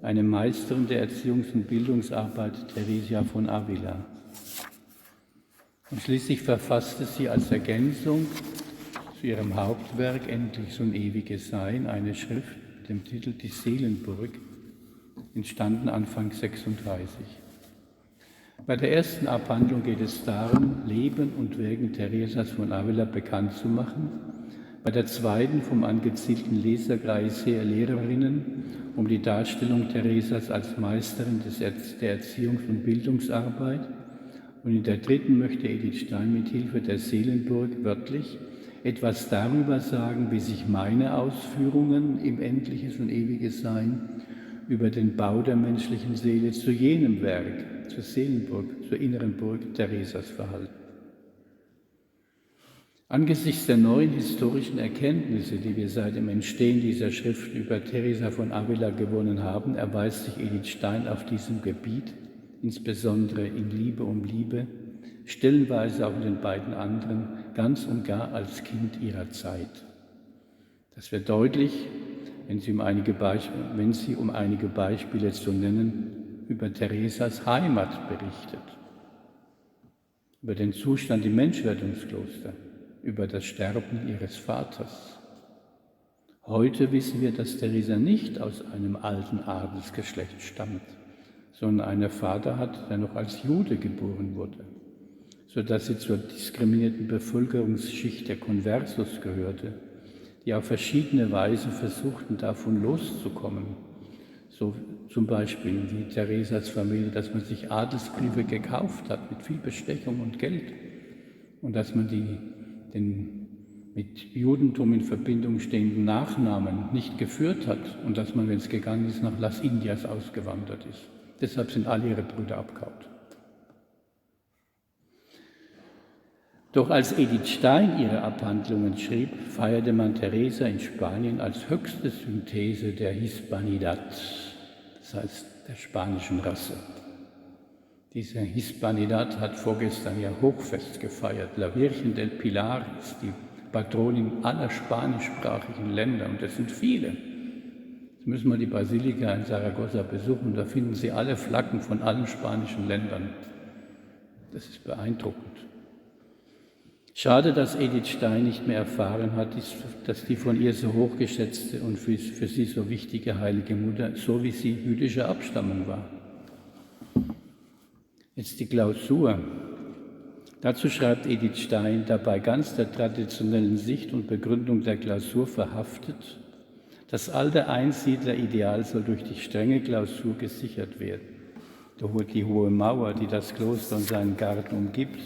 eine Meisterin der Erziehungs- und Bildungsarbeit, Theresia von Avila. Und schließlich verfasste sie als Ergänzung zu ihrem Hauptwerk Endliches und Ewiges Sein eine Schrift mit dem Titel Die Seelenburg, entstanden Anfang 36. Bei der ersten Abhandlung geht es darum, Leben und Wirken Theresas von Avila bekannt zu machen. Bei der zweiten vom angezielten Leserkreis her Lehrerinnen um die Darstellung Theresas als Meisterin der Erziehungs- und Bildungsarbeit. Und in der dritten möchte Edith Stein mit Hilfe der Seelenburg wörtlich etwas darüber sagen, wie sich meine Ausführungen im Endliches und Ewiges Sein über den Bau der menschlichen Seele zu jenem Werk, zur Seelenburg, zur inneren Burg Theresas verhalten. Angesichts der neuen historischen Erkenntnisse, die wir seit dem Entstehen dieser Schriften über Teresa von Avila gewonnen haben, erweist sich Edith Stein auf diesem Gebiet, insbesondere in Liebe um Liebe, stellenweise auch in den beiden anderen, ganz und gar als Kind ihrer Zeit. Das wird deutlich, wenn sie, um einige Beispiele zu nennen, über Theresas Heimat berichtet, über den Zustand im Menschwerdungskloster, über das Sterben ihres Vaters. Heute wissen wir, dass Teresa nicht aus einem alten Adelsgeschlecht stammt, sondern einen Vater hat, der noch als Jude geboren wurde, sodass sie zur diskriminierten Bevölkerungsschicht der Conversos gehörte, die auf verschiedene Weise versuchten, davon loszukommen. So zum Beispiel wie Theresas Familie, dass man sich Adelsbriefe gekauft hat mit viel Bestechung und Geld und dass man den mit Judentum in Verbindung stehenden Nachnamen nicht geführt hat und dass man, wenn es gegangen ist, nach Las Indias ausgewandert ist. Deshalb sind alle ihre Brüder abgehauen. Doch als Edith Stein ihre Abhandlungen schrieb, feierte man Teresa in Spanien als höchste Synthese der Hispanidad, das heißt der spanischen Rasse. Diese Hispanidad hat vorgestern ihr Hochfest gefeiert. La Virgen del Pilar ist die Patronin aller spanischsprachigen Länder und das sind viele. Jetzt müssen wir die Basilika in Saragossa besuchen, da finden Sie alle Flaggen von allen spanischen Ländern. Das ist beeindruckend. Schade, dass Edith Stein nicht mehr erfahren hat, dass die von ihr so hochgeschätzte und für sie so wichtige heilige Mutter, so wie sie jüdischer Abstammung war. Jetzt die Klausur. Dazu schreibt Edith Stein, dabei ganz der traditionellen Sicht und Begründung der Klausur verhaftet, das alte Einsiedlerideal soll durch die strenge Klausur gesichert werden. Die hohe Mauer, die das Kloster und seinen Garten umgibt,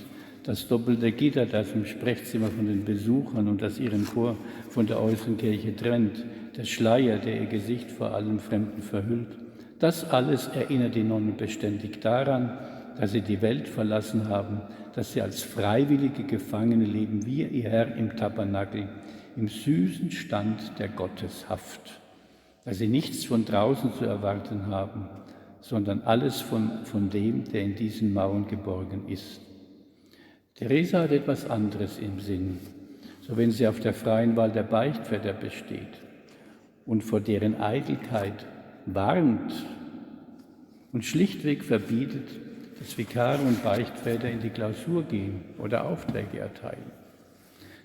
das doppelte Gitter, das im Sprechzimmer von den Besuchern und das ihren Chor von der äußeren Kirche trennt, der Schleier, der ihr Gesicht vor allem Fremden verhüllt, das alles erinnert die Nonnen beständig daran, dass sie die Welt verlassen haben, dass sie als freiwillige Gefangene leben, wie ihr Herr im Tabernakel, im süßen Stand der Gotteshaft, dass sie nichts von draußen zu erwarten haben, sondern alles von dem, der in diesen Mauern geborgen ist. Teresa hat etwas anderes im Sinn, so wenn sie auf der freien Wahl der Beichtväter besteht und vor deren Eitelkeit warnt und schlichtweg verbietet, dass Vikare und Beichtväter in die Klausur gehen oder Aufträge erteilen.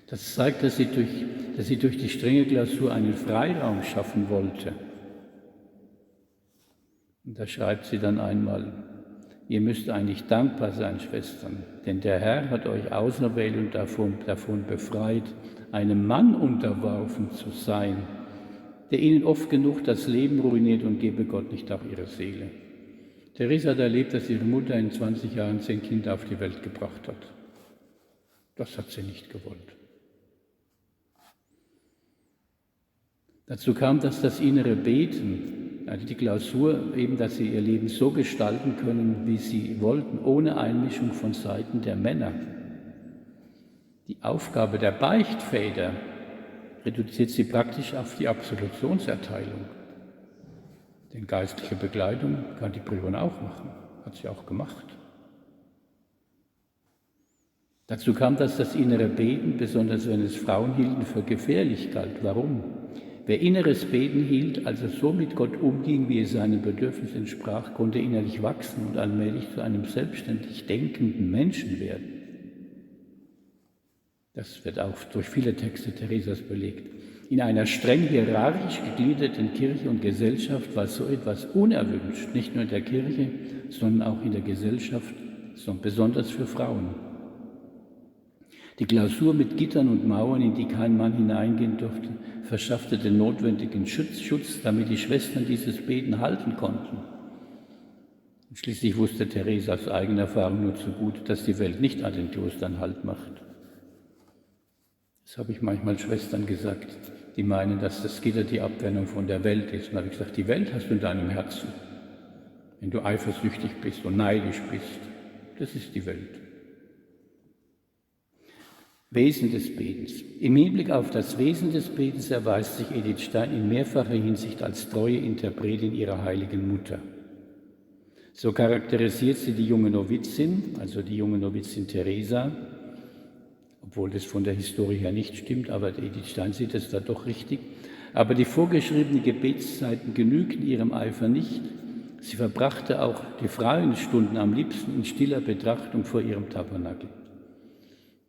Das zeigt, dass sie durch die strenge Klausur einen Freiraum schaffen wollte. Und da schreibt sie dann einmal, ihr müsst eigentlich dankbar sein, Schwestern, denn der Herr hat euch auserwählt und davon befreit, einem Mann unterworfen zu sein, der ihnen oft genug das Leben ruiniert und gebe Gott nicht auch ihre Seele. Teresa hat erlebt, dass ihre Mutter in 20 Jahren 10 Kinder auf die Welt gebracht hat. Das hat sie nicht gewollt. Dazu kam, dass das innere Beten, also die Klausur, eben, dass sie ihr Leben so gestalten können, wie sie wollten, ohne Einmischung von Seiten der Männer. Die Aufgabe der Beichtväter reduziert sie praktisch auf die Absolutionserteilung. Denn geistliche Begleitung kann die Priorin auch machen, hat sie auch gemacht. Dazu kam, dass das innere Beten, besonders wenn es Frauen hielten, für gefährlich galt. Warum? Wer inneres Beten hielt, also so mit Gott umging, wie es seinem Bedürfnis entsprach, konnte innerlich wachsen und allmählich zu einem selbstständig denkenden Menschen werden. Das wird auch durch viele Texte Theresas belegt. In einer streng hierarchisch gegliederten Kirche und Gesellschaft war so etwas unerwünscht, nicht nur in der Kirche, sondern auch in der Gesellschaft, sondern besonders für Frauen. Die Klausur mit Gittern und Mauern, in die kein Mann hineingehen durfte, verschaffte den notwendigen Schutz, damit die Schwestern dieses Beten halten konnten. Und schließlich wusste Teresa aus eigener Erfahrung nur zu gut, dass die Welt nicht an den Klostern Halt macht. Das habe ich manchmal Schwestern gesagt, die meinen, dass das Gitter die Abwendung von der Welt ist. Und da habe ich gesagt, die Welt hast du in deinem Herzen. Wenn du eifersüchtig bist und neidisch bist, das ist die Welt. Wesen des Betens. Im Hinblick auf das Wesen des Betens erweist sich Edith Stein in mehrfacher Hinsicht als treue Interpretin ihrer heiligen Mutter. So charakterisiert sie die junge Novizin, also die junge Novizin Teresa, obwohl das von der Historie her nicht stimmt, aber Edith Stein sieht es da doch richtig. Aber die vorgeschriebenen Gebetszeiten genügten ihrem Eifer nicht. Sie verbrachte auch die freien Stunden am liebsten in stiller Betrachtung vor ihrem Tabernakel.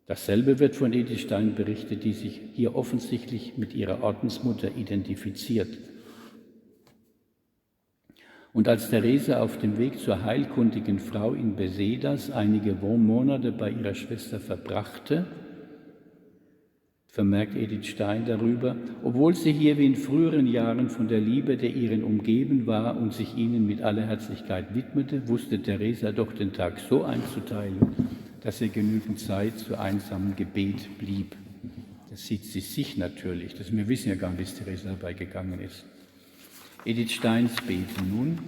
Dasselbe wird von Edith Stein berichtet, die sich hier offensichtlich mit ihrer Ordensmutter identifiziert. Und als Theresa auf dem Weg zur heilkundigen Frau in Besedas einige Monate bei ihrer Schwester verbrachte, vermerkt Edith Stein darüber, obwohl sie hier wie in früheren Jahren von der Liebe der ihren umgeben war und sich ihnen mit aller Herzlichkeit widmete, wusste Theresa doch den Tag so einzuteilen, dass ihr genügend Zeit zu einsamem Gebet blieb. Das sieht sie sich natürlich, wir wissen ja gar nicht, wie es Theresa dabei gegangen ist. Edith Steins Beten nun.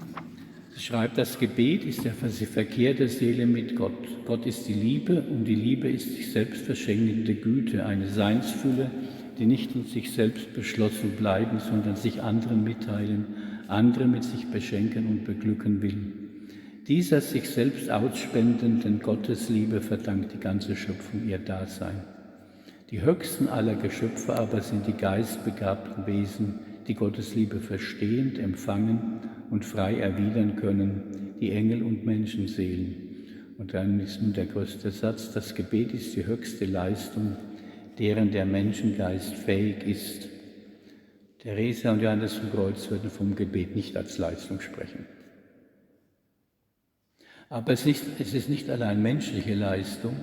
Sie schreibt, das Gebet ist der Verkehr der Seele mit Gott. Gott ist die Liebe und die Liebe ist sich selbst verschenkende Güte, eine Seinsfülle, die nicht in sich selbst beschlossen bleiben, sondern sich anderen mitteilen, andere mit sich beschenken und beglücken will. Dieser sich selbst ausspendenden Gottesliebe verdankt die ganze Schöpfung ihr Dasein. Die höchsten aller Geschöpfe aber sind die geistbegabten Wesen, die Gottes Liebe verstehend, empfangen und frei erwidern können, die Engel und Menschenseelen. Und dann ist nun der größte Satz, das Gebet ist die höchste Leistung, deren der Menschengeist fähig ist. Theresa und Johannes vom Kreuz würden vom Gebet nicht als Leistung sprechen. Aber es ist nicht allein menschliche Leistung.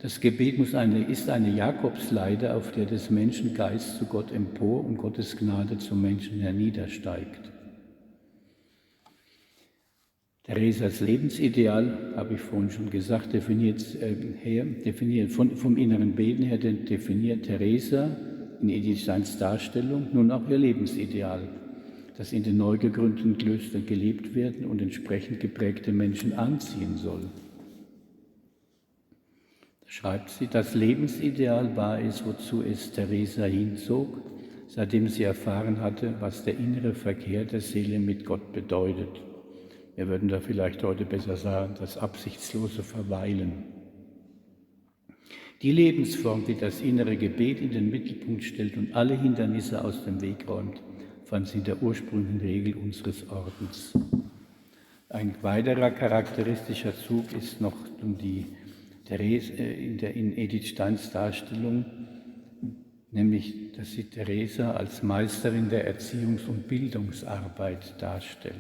Das Gebet ist eine Jakobsleiter, auf der des Menschen Geist zu Gott empor und Gottes Gnade zum Menschen herniedersteigt. Theresas Lebensideal, habe ich vorhin schon gesagt, vom inneren Beten her definiert Theresa in Edith Steins Darstellung nun auch ihr Lebensideal, das in den neu gegründeten Klöstern gelebt werden und entsprechend geprägte Menschen anziehen soll. Schreibt sie, das Lebensideal war es, wozu es Theresa hinzog, seitdem sie erfahren hatte, was der innere Verkehr der Seele mit Gott bedeutet. Wir würden da vielleicht heute besser sagen, das absichtslose Verweilen. Die Lebensform, die das innere Gebet in den Mittelpunkt stellt und alle Hindernisse aus dem Weg räumt, fand sie in der ursprünglichen Regel unseres Ordens. Ein weiterer charakteristischer Zug ist noch in Edith Steins Darstellung, nämlich, dass sie Theresa als Meisterin der Erziehungs- und Bildungsarbeit darstellt.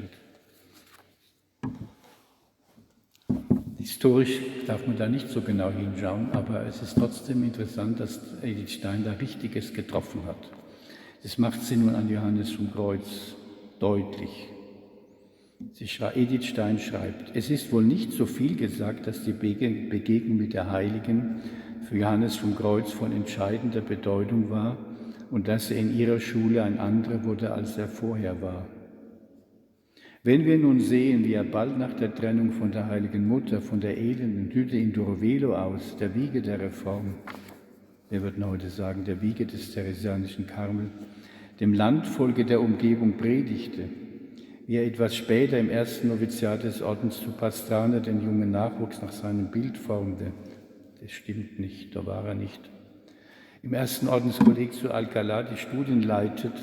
Historisch darf man da nicht so genau hinschauen, aber es ist trotzdem interessant, dass Edith Stein da Richtiges getroffen hat. Das macht sie nun an Johannes vom Kreuz deutlich. Edith Stein schreibt, es ist wohl nicht so viel gesagt, dass die Begegnung mit der Heiligen für Johannes vom Kreuz von entscheidender Bedeutung war und dass er in ihrer Schule ein anderer wurde, als er vorher war. Wenn wir nun sehen, wie er bald nach der Trennung von der Heiligen Mutter, von der elenden Hütte in Durvelo aus, der Wiege der Reform, wir würden heute sagen, der Wiege des theresianischen Karmel, dem Landvolke der Umgebung predigte, wie er etwas später im ersten Noviziat des Ordens zu Pastrana den jungen Nachwuchs nach seinem Bild formte. Das stimmt nicht, da war er nicht. Im ersten Ordenskolleg zu Alcalá die Studien leitet,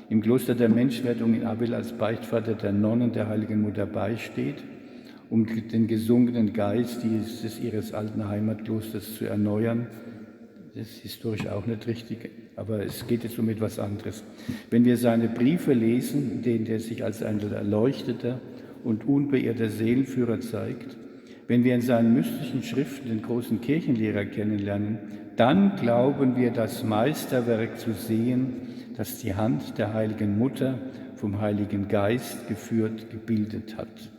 im Kloster der Menschwerdung in Avil als Beichtvater der Nonnen der Heiligen Mutter beisteht, um den gesunkenen Geist ihres alten Heimatklosters zu erneuern. Das ist historisch auch nicht richtig, aber es geht jetzt um etwas anderes. Wenn wir seine Briefe lesen, in denen er sich als ein erleuchteter und unbeirrter Seelenführer zeigt, wenn wir in seinen mystischen Schriften den großen Kirchenlehrer kennenlernen, dann glauben wir, das Meisterwerk zu sehen, das die Hand der Heiligen Mutter vom Heiligen Geist geführt, gebildet hat.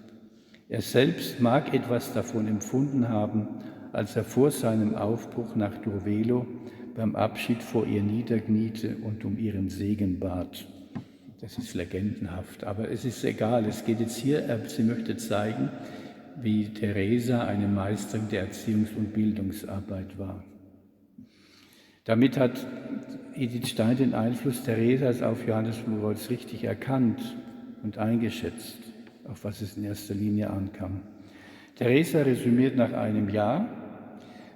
Er selbst mag etwas davon empfunden haben, als er vor seinem Aufbruch nach Durvelo beim Abschied vor ihr niederkniete und um ihren Segen bat. Das ist legendenhaft, aber es ist egal. Es geht jetzt hier, sie möchte zeigen, wie Theresa eine Meisterin der Erziehungs- und Bildungsarbeit war. Damit hat Edith Stein den Einfluss Theresas auf Johannes vom Kreuz richtig erkannt und eingeschätzt, auf was es in erster Linie ankam. Theresa resümiert nach einem Jahr: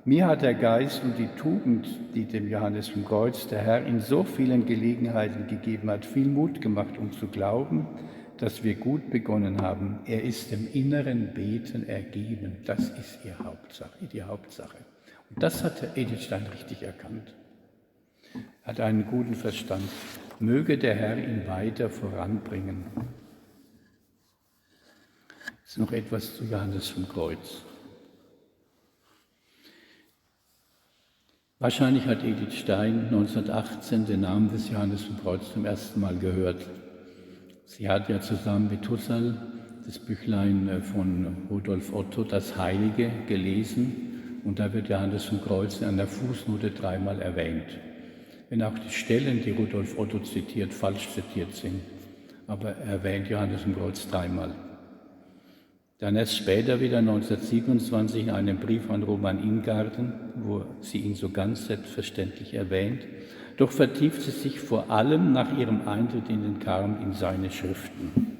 Mir hat der Geist und die Tugend, die dem Johannes vom Kreuz der Herr in so vielen Gelegenheiten gegeben hat, viel Mut gemacht, um zu glauben, dass wir gut begonnen haben. Er ist dem inneren Beten ergeben. Das ist die Hauptsache. Und das hat Edith Stein richtig erkannt. Hat einen guten Verstand. Möge der Herr ihn weiter voranbringen. Jetzt noch etwas zu Johannes vom Kreuz. Wahrscheinlich hat Edith Stein 1918 den Namen des Johannes vom Kreuz zum ersten Mal gehört. Sie hat ja zusammen mit Husserl das Büchlein von Rudolf Otto, Das Heilige, gelesen und da wird Johannes vom Kreuz in einer Fußnote 3-mal erwähnt. Wenn auch die Stellen, die Rudolf Otto zitiert, falsch zitiert sind, aber er erwähnt Johannes vom Kreuz 3-mal. Dann erst später wieder 1927 in einem Brief an Roman Ingarden, wo sie ihn so ganz selbstverständlich erwähnt. Doch vertieft sie sich vor allem nach ihrem Eintritt in den Karm in seine Schriften.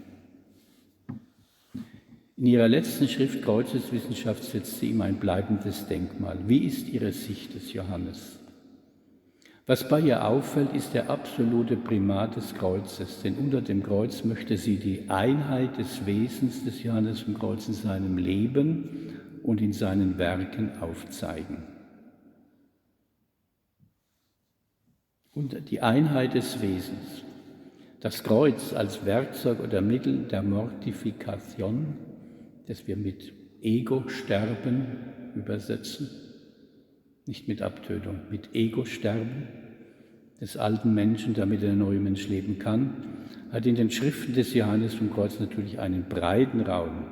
In ihrer letzten Schrift Kreuzeswissenschaft setzt sie ihm ein bleibendes Denkmal. Wie ist ihre Sicht des Johannes? Was bei ihr auffällt, ist der absolute Primat des Kreuzes, denn unter dem Kreuz möchte sie die Einheit des Wesens des Johannes vom Kreuz in seinem Leben und in seinen Werken aufzeigen. Und die Einheit des Wesens, das Kreuz als Werkzeug oder Mittel der Mortifikation, das wir mit Ego-Sterben übersetzen, nicht mit Abtötung, mit Ego-Sterben des alten Menschen, damit der neue Mensch leben kann, hat in den Schriften des Johannes vom Kreuz natürlich einen breiten Raum.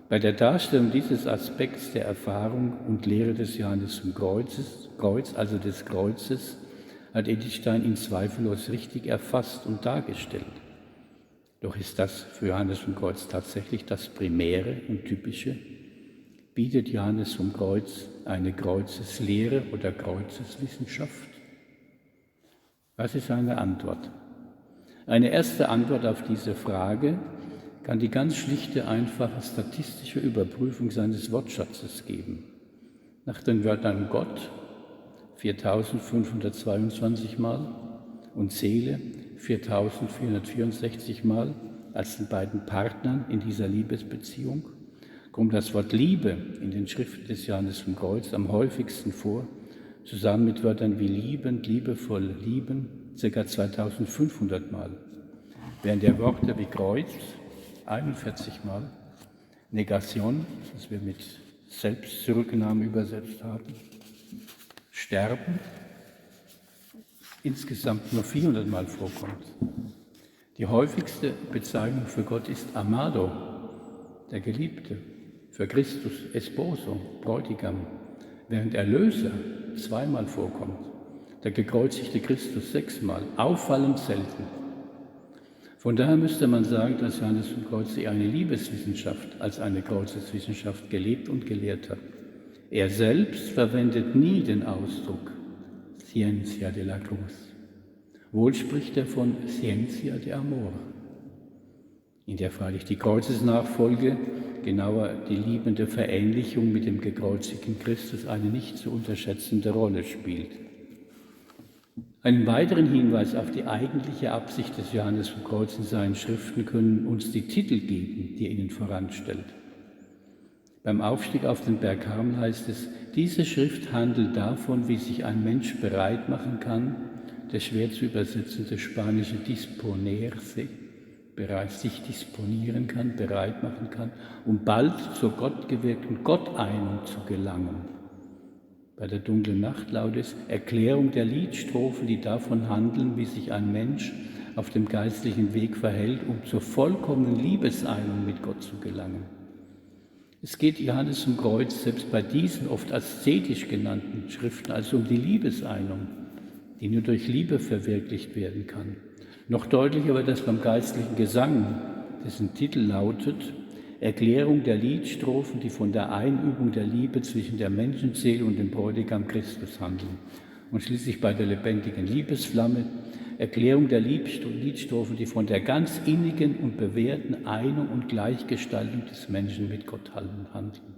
Bei der Darstellung dieses Aspekts der Erfahrung und Lehre des Johannes vom Kreuz, also des Kreuzes, hat Edith Stein ihn zweifellos richtig erfasst und dargestellt. Doch ist das für Johannes vom Kreuz tatsächlich das Primäre und Typische? Bietet Johannes vom Kreuz eine Kreuzeslehre oder Kreuzeswissenschaft? Was ist seine Antwort? Eine erste Antwort auf diese Frage kann die ganz schlichte, einfache statistische Überprüfung seines Wortschatzes geben. Nach den Wörtern Gott 4.522 Mal und Seele 4.464 Mal als den beiden Partnern in dieser Liebesbeziehung kommt das Wort Liebe in den Schriften des Johannes vom Kreuz am häufigsten vor, zusammen mit Wörtern wie liebend, liebevoll, lieben, ca. 2500 Mal, während der Worte wie Kreuz 41 Mal, Negation, das wir mit Selbstzurücknahme übersetzt haben, Sterben insgesamt nur 400 Mal vorkommt. Die häufigste Bezeichnung für Gott ist Amado, der Geliebte, für Christus Esposo, Bräutigam, während Erlöser 2-mal vorkommt, der gekreuzigte Christus 6-mal, auffallend selten. Von daher müsste man sagen, dass Johannes vom Kreuz eher eine Liebeswissenschaft als eine Kreuzeswissenschaft gelebt und gelehrt hat. Er selbst verwendet nie den Ausdruck Ciencia de la Cruz. Wohl spricht er von Ciencia de Amor, in der freilich die Kreuzesnachfolge, genauer die liebende Verähnlichung mit dem gekreuzigten Christus, eine nicht zu unterschätzende Rolle spielt. Einen weiteren Hinweis auf die eigentliche Absicht des Johannes vom Kreuz in seinen Schriften können uns die Titel geben, die er ihnen voranstellt. Beim Aufstieg auf den Berg Karmel heißt es, diese Schrift handelt davon, wie sich ein Mensch bereit machen kann, der schwer zu übersetzende spanische disponerse, sich disponieren kann, bereit machen kann, um bald zur gottgewirkten Gotteinung zu gelangen. Bei der dunklen Nacht lautet es Erklärung der Liedstrophen, die davon handeln, wie sich ein Mensch auf dem geistlichen Weg verhält, um zur vollkommenen Liebeseinung mit Gott zu gelangen. Es geht Johannes zum Kreuz selbst bei diesen oft aszetisch genannten Schriften also um die Liebeseinung, die nur durch Liebe verwirklicht werden kann. Noch deutlicher wird das beim geistlichen Gesang, dessen Titel lautet Erklärung der Liedstrophen, die von der Einübung der Liebe zwischen der Menschenseele und dem Bräutigam Christus handeln. Und schließlich bei der lebendigen Liebesflamme Erklärung der Liedstrophen, die von der ganz innigen und bewährten Einung und Gleichgestaltung des Menschen mit Gott handeln.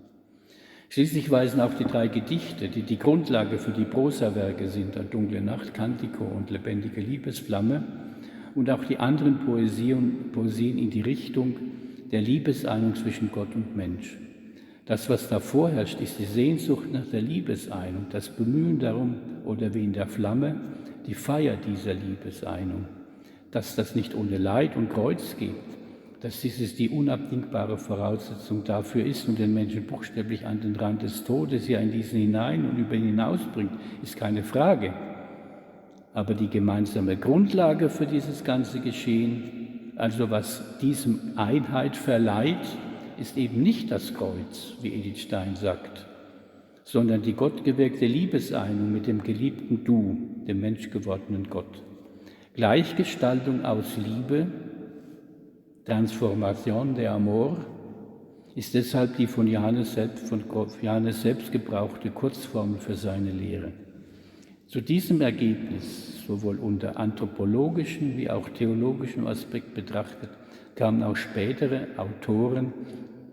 Schließlich weisen auch die 3 Gedichte, die die Grundlage für die Prosawerke sind, der dunkle Nacht, Cantico und lebendige Liebesflamme, und auch die anderen Poesien in die Richtung der Liebeseinung zwischen Gott und Mensch. Das, was da vorherrscht, ist die Sehnsucht nach der Liebeseinung, das Bemühen darum, oder wie in der Flamme, die Feier dieser Liebeseinung. Dass das nicht ohne Leid und Kreuz geht, dass dieses die unabdingbare Voraussetzung dafür ist und den Menschen buchstäblich an den Rand des Todes, ja in diesen hinein und über ihn hinausbringt, ist keine Frage. Aber die gemeinsame Grundlage für dieses ganze Geschehen, also was diesem Einheit verleiht, ist eben nicht das Kreuz, wie Edith Stein sagt, sondern die gottgewirkte Liebeseinung mit dem geliebten Du, dem menschgewordenen Gott. Gleichgestaltung aus Liebe, Transformation de Amor, ist deshalb die von Johannes selbst gebrauchte Kurzformel für seine Lehre. Zu diesem Ergebnis, sowohl unter anthropologischem wie auch theologischem Aspekt betrachtet, kamen auch spätere Autoren,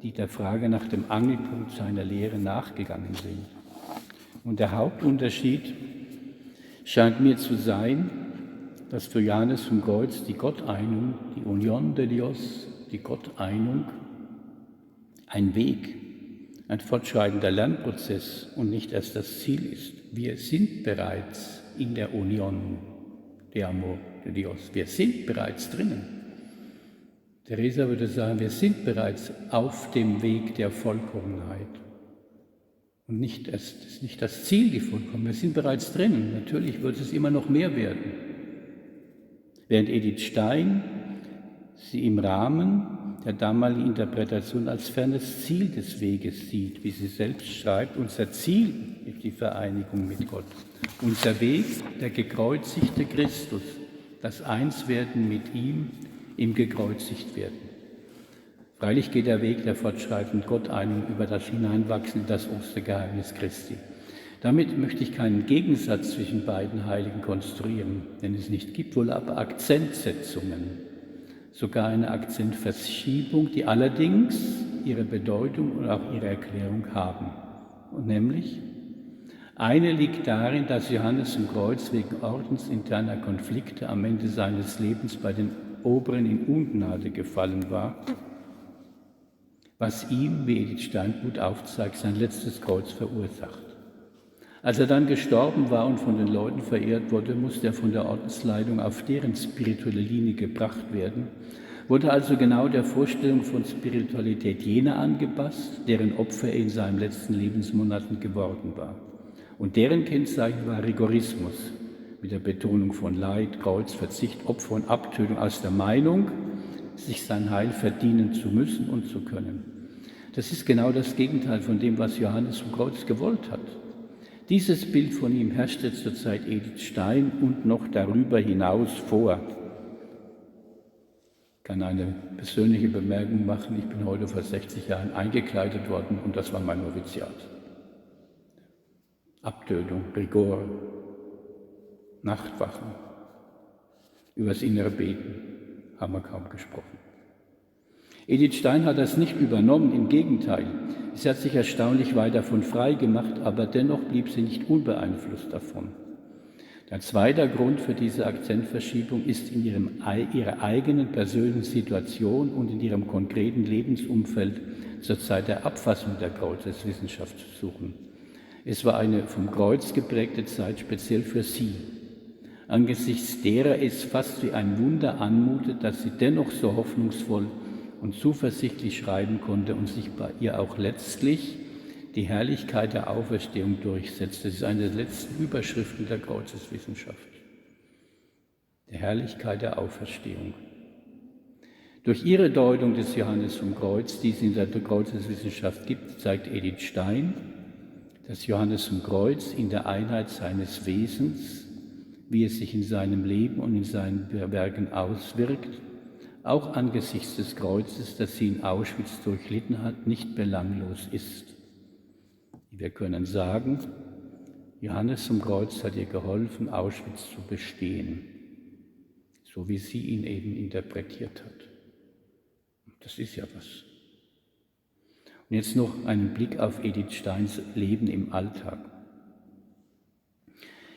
die der Frage nach dem Angelpunkt seiner Lehre nachgegangen sind. Und der Hauptunterschied scheint mir zu sein, dass für Johannes vom Kreuz die Gotteinung, die Union de Dios, die Gotteinung, ein Weg, ein fortschreitender Lernprozess und nicht erst das Ziel ist. Wir sind bereits in der Union de Amor de Dios. Wir sind bereits drinnen. Teresa würde sagen, wir sind bereits auf dem Weg der Vollkommenheit. Und das ist nicht das Ziel, die Vollkommenheit. Wir sind bereits drinnen. Natürlich wird es immer noch mehr werden. Während Edith Stein sie im Rahmen der damaligen Interpretation als fernes Ziel des Weges sieht, wie sie selbst schreibt, unser Ziel ist die Vereinigung mit Gott. Unser Weg, der gekreuzigte Christus, das Einswerden mit ihm im Gekreuzigtwerden. Freilich geht der Weg der fortschreitenden Gotteinung über das Hineinwachsen in das Ostergeheimnis Christi. Damit möchte ich keinen Gegensatz zwischen beiden Heiligen konstruieren, denn es nicht gibt, wohl aber Akzentsetzungen, sogar eine Akzentverschiebung, die allerdings ihre Bedeutung und auch ihre Erklärung haben. Und nämlich, eine liegt darin, dass Johannes im Kreuz wegen ordensinterner Konflikte am Ende seines Lebens bei den Oberen in Ungnade gefallen war, was ihm, wie Edith Stein gut aufzeigt, sein letztes Kreuz verursacht. Als er dann gestorben war und von den Leuten verehrt wurde, musste er von der Ordensleitung auf deren spirituelle Linie gebracht werden, wurde also genau der Vorstellung von Spiritualität jener angepasst, deren Opfer er in seinen letzten Lebensmonaten geworden war. Und deren Kennzeichen war Rigorismus, mit der Betonung von Leid, Kreuz, Verzicht, Opfer und Abtötung aus der Meinung, sich sein Heil verdienen zu müssen und zu können. Das ist genau das Gegenteil von dem, was Johannes vom Kreuz gewollt hat. Dieses Bild von ihm herrschte zur Zeit Edith Stein und noch darüber hinaus vor. Ich kann eine persönliche Bemerkung machen. Ich bin heute vor 60 Jahren eingekleidet worden und das war mein Noviziat. Abtötung, Rigor, Nachtwachen, übers innere Beten haben wir kaum gesprochen. Edith Stein hat das nicht übernommen, im Gegenteil. Sie hat sich erstaunlich weit davon frei gemacht, aber dennoch blieb sie nicht unbeeinflusst davon. Der zweite Grund für diese Akzentverschiebung ist in ihrer eigenen persönlichen Situation und in ihrem konkreten Lebensumfeld zur Zeit der Abfassung der Kreuzeswissenschaft zu suchen. Es war eine vom Kreuz geprägte Zeit speziell für sie, angesichts derer es fast wie ein Wunder anmutet, dass sie dennoch so hoffnungsvoll und zuversichtlich schreiben konnte und sich bei ihr auch letztlich die Herrlichkeit der Auferstehung durchsetzt. Das ist eine der letzten Überschriften der Kreuzeswissenschaft. Die Herrlichkeit der Auferstehung. Durch ihre Deutung des Johannes vom Kreuz, die es in der Kreuzeswissenschaft gibt, zeigt Edith Stein, dass Johannes vom Kreuz in der Einheit seines Wesens, wie es sich in seinem Leben und in seinen Werken auswirkt, auch angesichts des Kreuzes, das sie in Auschwitz durchlitten hat, nicht belanglos ist. Wir können sagen, Johannes vom Kreuz hat ihr geholfen, Auschwitz zu bestehen, so wie sie ihn eben interpretiert hat. Das ist ja was. Und jetzt noch einen Blick auf Edith Steins Leben im Alltag.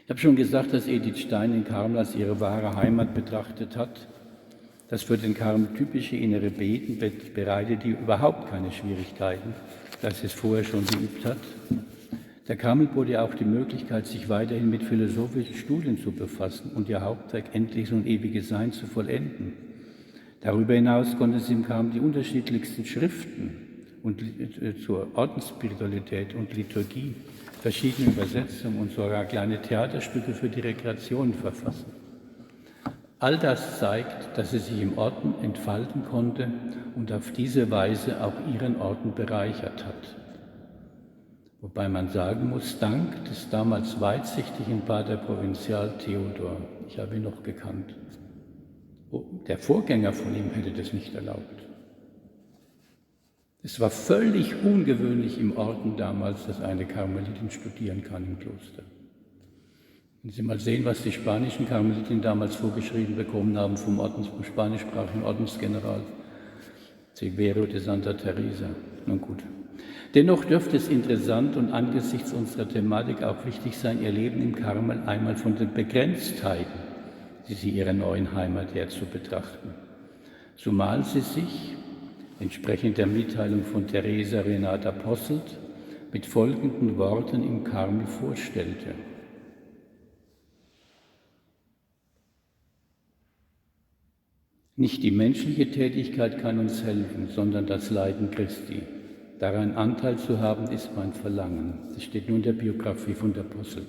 Ich habe schon gesagt, dass Edith Stein in Karmel als ihre wahre Heimat betrachtet hat. Das für den Karmel typische innere Beten bereitet ihr überhaupt keine Schwierigkeiten, dass sie es vorher schon geübt hat. Der Karmel bot ihr auch die Möglichkeit, sich weiterhin mit philosophischen Studien zu befassen und ihr Hauptwerk Endliches und Ewiges Sein zu vollenden. Darüber hinaus konnte sie im Karmel die unterschiedlichsten Schriften und zur Ordensspiritualität und Liturgie, verschiedene Übersetzungen und sogar kleine Theaterstücke für die Rekreation verfassen. All das zeigt, dass sie sich im Orden entfalten konnte und auf diese Weise auch ihren Orden bereichert hat. Wobei man sagen muss, dank des damals weitsichtigen Pater Provinzial Theodor, ich habe ihn noch gekannt, der Vorgänger von ihm hätte das nicht erlaubt. Es war völlig ungewöhnlich im Orden damals, dass eine Karmelitin studieren kann im Kloster. Wenn Sie mal sehen, was die spanischen Karmelitinnen damals vorgeschrieben bekommen haben vom spanischsprachigen Ordensgeneral Severo de Santa Teresa. Nun gut. Dennoch dürfte es interessant und angesichts unserer Thematik auch wichtig sein, ihr Leben im Karmel einmal von den Begrenztheiten, die sie ihrer neuen Heimat her zu betrachten. Zumal sie sich, entsprechend der Mitteilung von Teresa Renata Posselt, mit folgenden Worten im Karmel vorstellte. Nicht die menschliche Tätigkeit kann uns helfen, sondern das Leiden Christi. Daran Anteil zu haben, ist mein Verlangen. Das steht nun in der Biografie von der Posselt.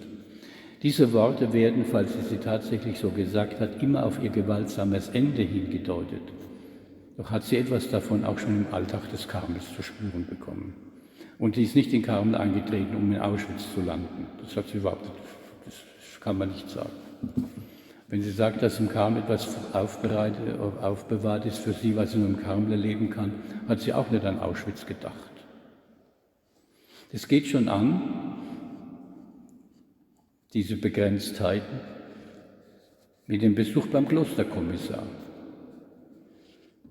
Diese Worte werden, falls sie tatsächlich so gesagt hat, immer auf ihr gewaltsames Ende hingedeutet. Doch hat sie etwas davon auch schon im Alltag des Karmels zu spüren bekommen. Und sie ist nicht in Karmel eingetreten, um in Auschwitz zu landen. Das hat sie überhaupt, das kann man nicht sagen. Wenn sie sagt, dass im Karmel etwas aufbewahrt ist für sie, was sie nur im Karmel erleben kann, hat sie auch nicht an Auschwitz gedacht. Es geht schon an, diese Begrenztheiten, mit dem Besuch beim Klosterkommissar.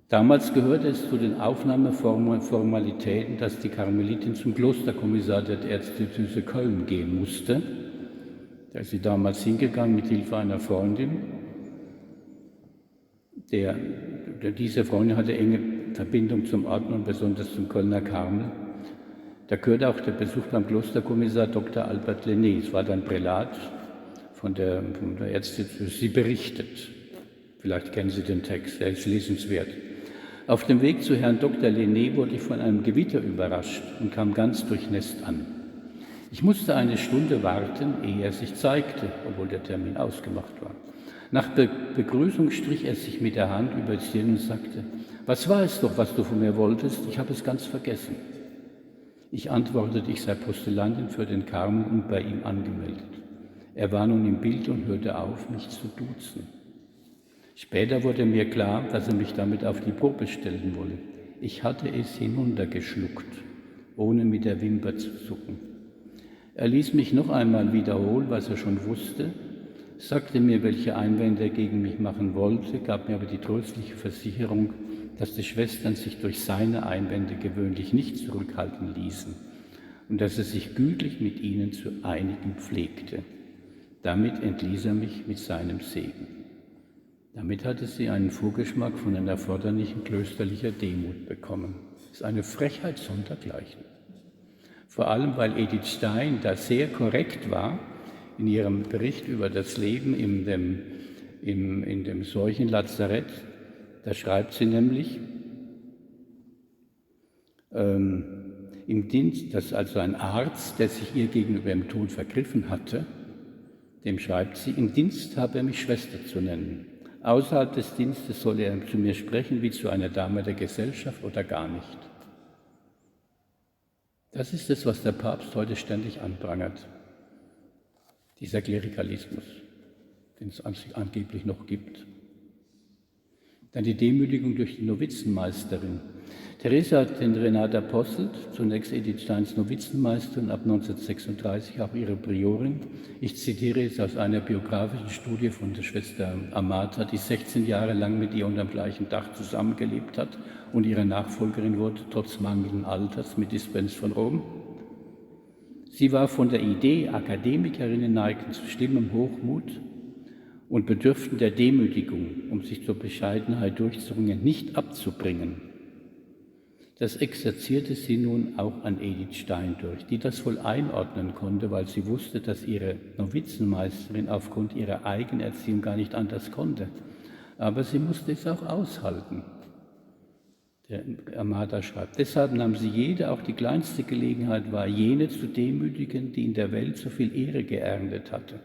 Damals gehörte es zu den Aufnahmeformalitäten, dass die Karmelitin zum Klosterkommissar der Erzdiözese Köln gehen musste. Da ist sie damals hingegangen mit Hilfe einer Freundin. Diese Freundin hatte enge Verbindung zum Orden und besonders zum Kölner Karmel. Da gehörte auch der Besuch beim Klosterkommissar Dr. Albert Lenné. Es war dann Prälat von der Erzdiözese. Sie berichtet. Vielleicht kennen Sie den Text, der ist lesenswert. Auf dem Weg zu Herrn Dr. Lenné wurde ich von einem Gewitter überrascht und kam ganz durchnässt an. Ich musste eine Stunde warten, ehe er sich zeigte, obwohl der Termin ausgemacht war. Nach Begrüßung strich er sich mit der Hand über die Stirn und sagte: »Was war es doch, was du von mir wolltest? Ich habe es ganz vergessen.« Ich antwortete, ich sei Postulantin für den Karmel und bei ihm angemeldet. Er war nun im Bild und hörte auf, mich zu duzen. Später wurde mir klar, dass er mich damit auf die Probe stellen wolle. Ich hatte es hinuntergeschluckt, ohne mit der Wimper zu zucken. Er ließ mich noch einmal wiederholen, was er schon wusste, sagte mir, welche Einwände er gegen mich machen wollte, gab mir aber die tröstliche Versicherung, dass die Schwestern sich durch seine Einwände gewöhnlich nicht zurückhalten ließen und dass er sich gütlich mit ihnen zu einigen pflegte. Damit entließ er mich mit seinem Segen. Damit hatte sie einen Vorgeschmack von einer erforderlichen klösterlicher Demut bekommen. Das ist eine Frechheit sondergleichen. Vor allem, weil Edith Stein da sehr korrekt war in ihrem Bericht über das Leben in dem Seuchenlazarett. Da schreibt sie nämlich, im Dienst, dass also ein Arzt, der sich ihr gegenüber im Tod vergriffen hatte, dem schreibt sie, im Dienst habe er mich Schwester zu nennen. Außerhalb des Dienstes solle er zu mir sprechen wie zu einer Dame der Gesellschaft oder gar nicht. Das ist es, was der Papst heute ständig anprangert, dieser Klerikalismus, den es angeblich noch gibt. Dann die Demütigung durch die Novizenmeisterin. Theresa hat den Renata Posselt, zunächst Edith Steins Novizenmeisterin, ab 1936 auch ihre Priorin. Ich zitiere jetzt aus einer biografischen Studie von der Schwester Amata, die 16 Jahre lang mit ihr unter dem gleichen Dach zusammengelebt hat und ihre Nachfolgerin wurde, trotz mangelnden Alters, mit Dispens von Rom. Sie war von der Idee, Akademikerinnen neigten zu schlimmem Hochmut und bedürften der Demütigung, um sich zur Bescheidenheit durchzuringen, nicht abzubringen. Das exerzierte sie nun auch an Edith Stein durch, die das wohl einordnen konnte, weil sie wusste, dass ihre Novizenmeisterin aufgrund ihrer Eigenerziehung gar nicht anders konnte. Aber sie musste es auch aushalten. Der Amada schreibt, deshalb nahm sie jede, auch die kleinste Gelegenheit wahr, jene zu demütigen, die in der Welt so viel Ehre geerntet hatte.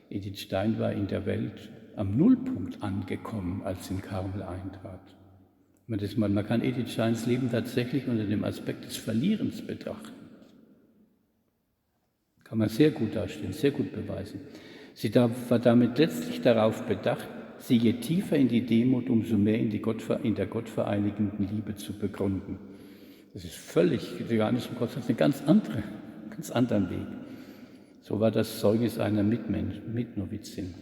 Edith Stein war in der Welt am Nullpunkt angekommen, als sie in Karmel eintrat. Man kann Edith Steins Leben tatsächlich unter dem Aspekt des Verlierens betrachten. Kann man sehr gut darstellen, sehr gut beweisen. Sie war damit letztlich darauf bedacht, sie je tiefer in die Demut, umso mehr in der gottvereinigenden Liebe zu begründen. Das ist völlig, Johannes von Gott hat einen ganz anderen Weg. So war das Zeugnis einer Mitnovizin.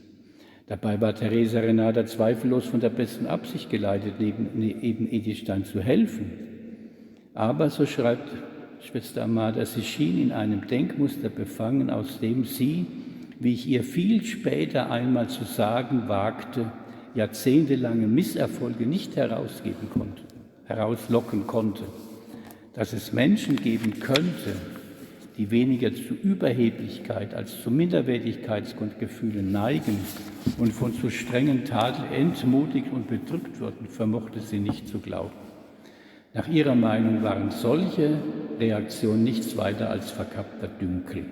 Dabei war Teresa Renata zweifellos von der besten Absicht geleitet, eben Edith Stein zu helfen. Aber, so schreibt Schwester Amada, sie schien in einem Denkmuster befangen, aus dem sie, wie ich ihr viel später einmal zu sagen wagte, jahrzehntelange Misserfolge nicht herauslocken konnte. Dass es Menschen geben könnte, die weniger zu Überheblichkeit als zu Minderwertigkeitsgefühlen neigen und von zu strengen Tadeln entmutigt und bedrückt wurden, vermochte sie nicht zu glauben. Nach ihrer Meinung waren solche Reaktionen nichts weiter als verkappter Dünkel.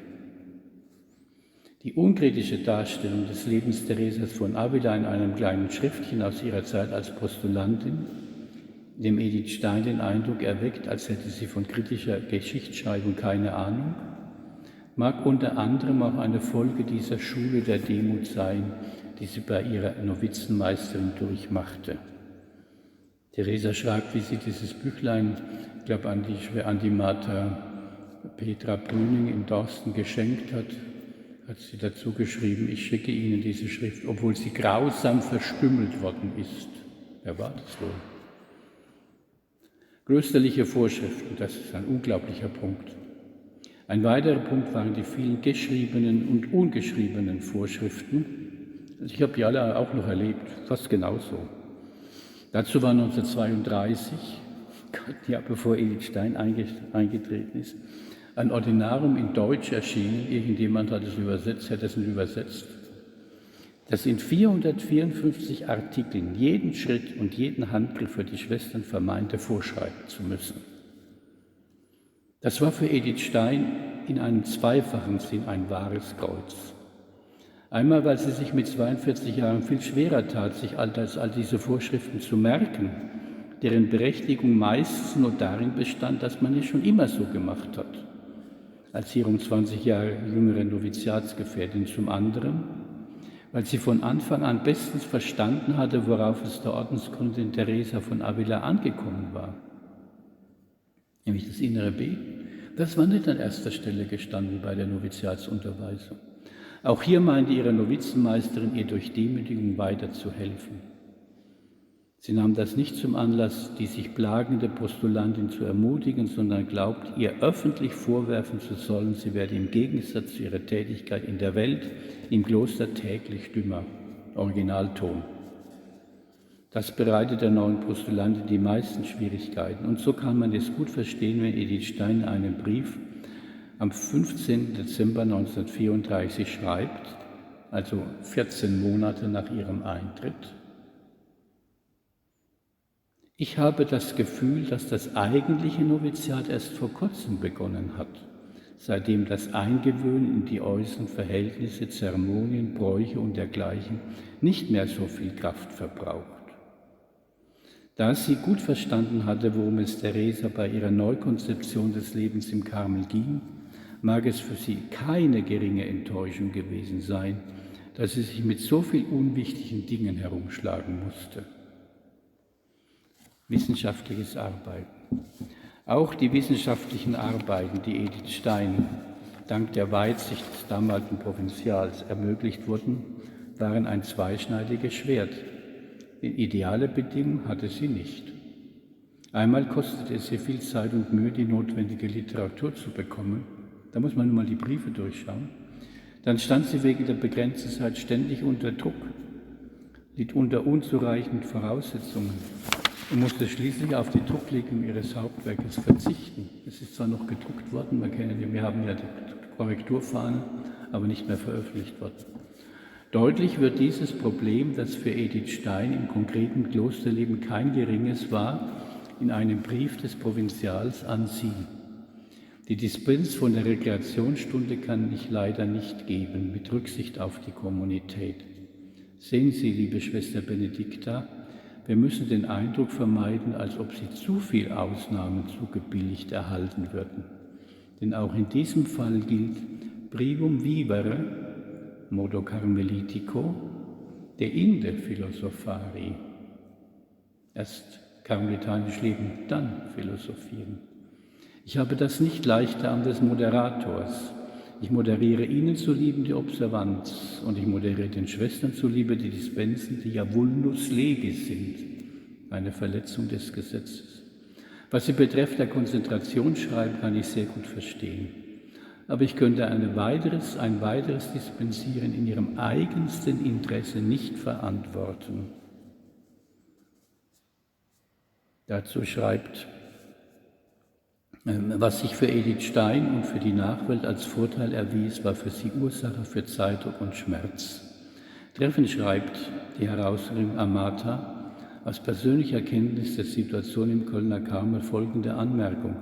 Die unkritische Darstellung des Lebens Theresas von Avila in einem kleinen Schriftchen aus ihrer Zeit als Postulantin, in dem Edith Stein den Eindruck erweckt, als hätte sie von kritischer Geschichtsschreibung keine Ahnung, mag unter anderem auch eine Folge dieser Schule der Demut sein, die sie bei ihrer Novizenmeisterin durchmachte. Theresa schreibt, wie sie dieses Büchlein, ich glaube an die Martha Petra Brüning in Dorsten geschenkt hat sie dazu geschrieben, ich schicke Ihnen diese Schrift, obwohl sie grausam verstümmelt worden ist. Wer war das wohl? Klösterliche Vorschriften, das ist ein unglaublicher Punkt. Ein weiterer Punkt waren die vielen geschriebenen und ungeschriebenen Vorschriften. Ich habe die alle auch noch erlebt, fast genauso. Dazu war 1932, ja, bevor Edith Stein eingetreten ist, ein Ordinarum in Deutsch erschienen. Irgendjemand hat es übersetzt, das in 454 Artikeln jeden Schritt und jeden Handgriff für die Schwestern vermeinte vorschreiben zu müssen. Das war für Edith Stein in einem zweifachen Sinn ein wahres Kreuz. Einmal, weil sie sich mit 42 Jahren viel schwerer tat, sich all diese Vorschriften zu merken, deren Berechtigung meist nur darin bestand, dass man es schon immer so gemacht hat, als ihre um 20 Jahre jüngere Noviziatsgefährtin. Zum anderen, weil sie von Anfang an bestens verstanden hatte, worauf es der Ordenskundin Teresa von Avila angekommen war. Nämlich das innere Beten. Das war nicht an erster Stelle gestanden bei der Noviziatsunterweisung. Auch hier meinte ihre Novizenmeisterin, ihr durch Demütigung weiterzuhelfen. Sie nahm das nicht zum Anlass, die sich plagende Postulantin zu ermutigen, sondern glaubt, ihr öffentlich vorwerfen zu sollen, sie werde im Gegensatz zu ihrer Tätigkeit in der Welt im Kloster täglich dümmer. Originalton. Das bereitet der neuen Postulantin die meisten Schwierigkeiten. Und so kann man es gut verstehen, wenn Edith Stein in einem Brief am 15. Dezember 1934 schreibt, also 14 Monate nach ihrem Eintritt: Ich habe das Gefühl, dass das eigentliche Noviziat erst vor kurzem begonnen hat, seitdem das Eingewöhnen in die äußeren Verhältnisse, Zeremonien, Bräuche und dergleichen nicht mehr so viel Kraft verbraucht. Da sie gut verstanden hatte, worum es Teresa bei ihrer Neukonzeption des Lebens im Karmel ging, mag es für sie keine geringe Enttäuschung gewesen sein, dass sie sich mit so viel unwichtigen Dingen herumschlagen musste. Wissenschaftliches Arbeiten. Auch die wissenschaftlichen Arbeiten, die Edith Stein dank der Weitsicht des damaligen Provinzials ermöglicht wurden, waren ein zweischneidiges Schwert. Ideale Bedingungen hatte sie nicht. Einmal kostete es ihr viel Zeit und Mühe, die notwendige Literatur zu bekommen. Da muss man nur mal die Briefe durchschauen. Dann stand sie wegen der begrenzten Zeit ständig unter Druck, litt unter unzureichenden Voraussetzungen und musste schließlich auf die Drucklegung ihres Hauptwerkes verzichten. Es ist zwar noch gedruckt worden, wir haben ja die Korrekturfahne, aber nicht mehr veröffentlicht worden. Deutlich wird dieses Problem, das für Edith Stein im konkreten Klosterleben kein geringes war, in einem Brief des Provinzials an Sie. Die Dispens von der Rekreationsstunde kann ich leider nicht geben, mit Rücksicht auf die Kommunität. Sehen Sie, liebe Schwester Benedikta, wir müssen den Eindruck vermeiden, als ob Sie zu viel Ausnahmen zugebilligt erhalten würden. Denn auch in diesem Fall gilt primum vivere, modo Carmelitico, de inde philosophari. Erst karmelitanisch leben, dann philosophieren. Ich habe das nicht leichte Amt des Moderators. Ich moderiere Ihnen zuliebe die Observanz und ich moderiere den Schwestern zuliebe die Dispensen, die ja vulnus legis sind, eine Verletzung des Gesetzes. Was Sie betrifft der Konzentrationsschreiben, kann ich sehr gut verstehen. Aber ich könnte ein weiteres Dispensieren in Ihrem eigensten Interesse nicht verantworten. Dazu schreibt, was sich für Edith Stein und für die Nachwelt als Vorteil erwies, war für sie Ursache für Zeitdruck und Schmerz. Treffend schreibt die Herausgeberin Amata aus persönlicher Kenntnis der Situation im Kölner Karmel folgende Anmerkung.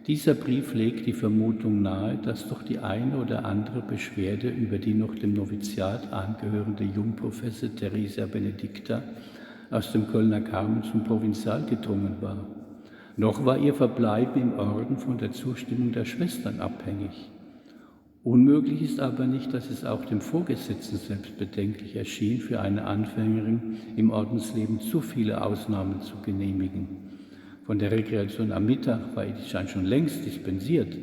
Dieser Brief legt die Vermutung nahe, dass doch die eine oder andere Beschwerde über die noch dem Noviziat angehörende Jungprofessor Theresia Benedicta aus dem Kölner Karmel zum Provinzial gedrungen war. Noch war ihr Verbleiben im Orden von der Zustimmung der Schwestern abhängig. Unmöglich ist aber nicht, dass es auch dem Vorgesetzten selbst bedenklich erschien, für eine Anfängerin im Ordensleben zu viele Ausnahmen zu genehmigen. Von der Rekreation am Mittag war Edith Stein schon längst dispensiert.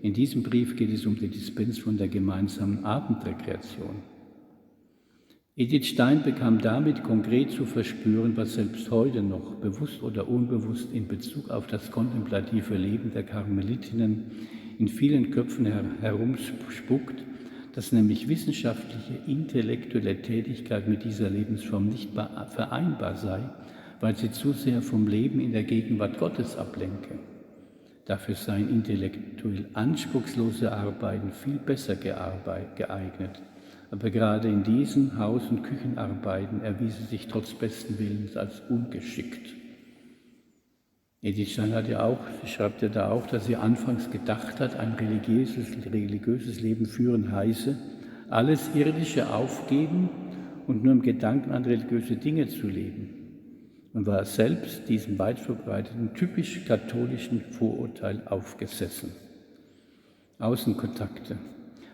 In diesem Brief geht es um die Dispens von der gemeinsamen Abendrekreation. Edith Stein bekam damit konkret zu verspüren, was selbst heute noch, bewusst oder unbewusst, in Bezug auf das kontemplative Leben der Karmelitinnen in vielen Köpfen herumspuckt, dass nämlich wissenschaftliche, intellektuelle Tätigkeit mit dieser Lebensform nicht vereinbar sei, weil sie zu sehr vom Leben in der Gegenwart Gottes ablenke. Dafür seien intellektuell anspruchslose Arbeiten viel besser geeignet. Aber gerade in diesen Haus- und Küchenarbeiten erwies sie sich trotz besten Willens als ungeschickt. Edith Stein schreibt ja da auch, dass sie anfangs gedacht hat, ein religiöses Leben führen heiße, alles Irdische aufgeben und nur im Gedanken an religiöse Dinge zu leben. Und war selbst diesem weit verbreiteten, typisch katholischen Vorurteil aufgesessen. Außenkontakte.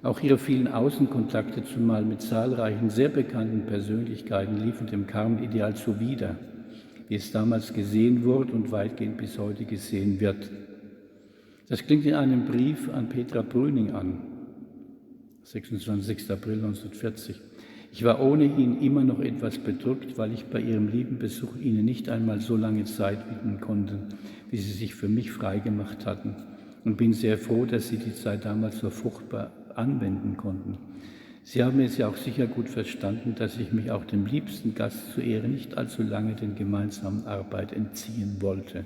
Auch ihre vielen Außenkontakte, zumal mit zahlreichen sehr bekannten Persönlichkeiten, liefen dem Karmelideal zuwider, wie es damals gesehen wurde und weitgehend bis heute gesehen wird. Das klingt in einem Brief an Petra Brüning an, 26. April 1940. Ich war ohnehin immer noch etwas bedrückt, weil ich bei ihrem lieben Besuch ihnen nicht einmal so lange Zeit widmen konnte, wie sie sich für mich freigemacht hatten, und bin sehr froh, dass sie die Zeit damals so fruchtbar anwenden konnten. Sie haben es ja auch sicher gut verstanden, dass ich mich auch dem liebsten Gast zur Ehre nicht allzu lange den gemeinsamen Arbeit entziehen wollte.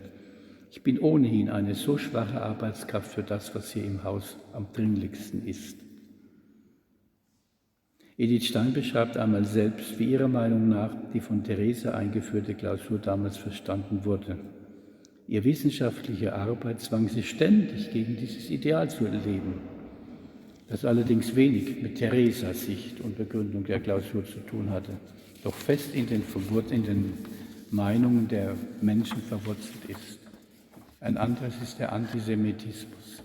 Ich bin ohnehin eine so schwache Arbeitskraft für das, was hier im Haus am dringlichsten ist. Edith Stein beschreibt einmal selbst, wie ihrer Meinung nach die von Theresia eingeführte Klausur damals verstanden wurde. Ihre wissenschaftliche Arbeit zwang sie ständig, gegen dieses Ideal zu leben, das allerdings wenig mit Theresias Sicht und Begründung der Klausur zu tun hatte, doch fest in den Meinungen der Menschen verwurzelt ist. Ein anderes ist der Antisemitismus.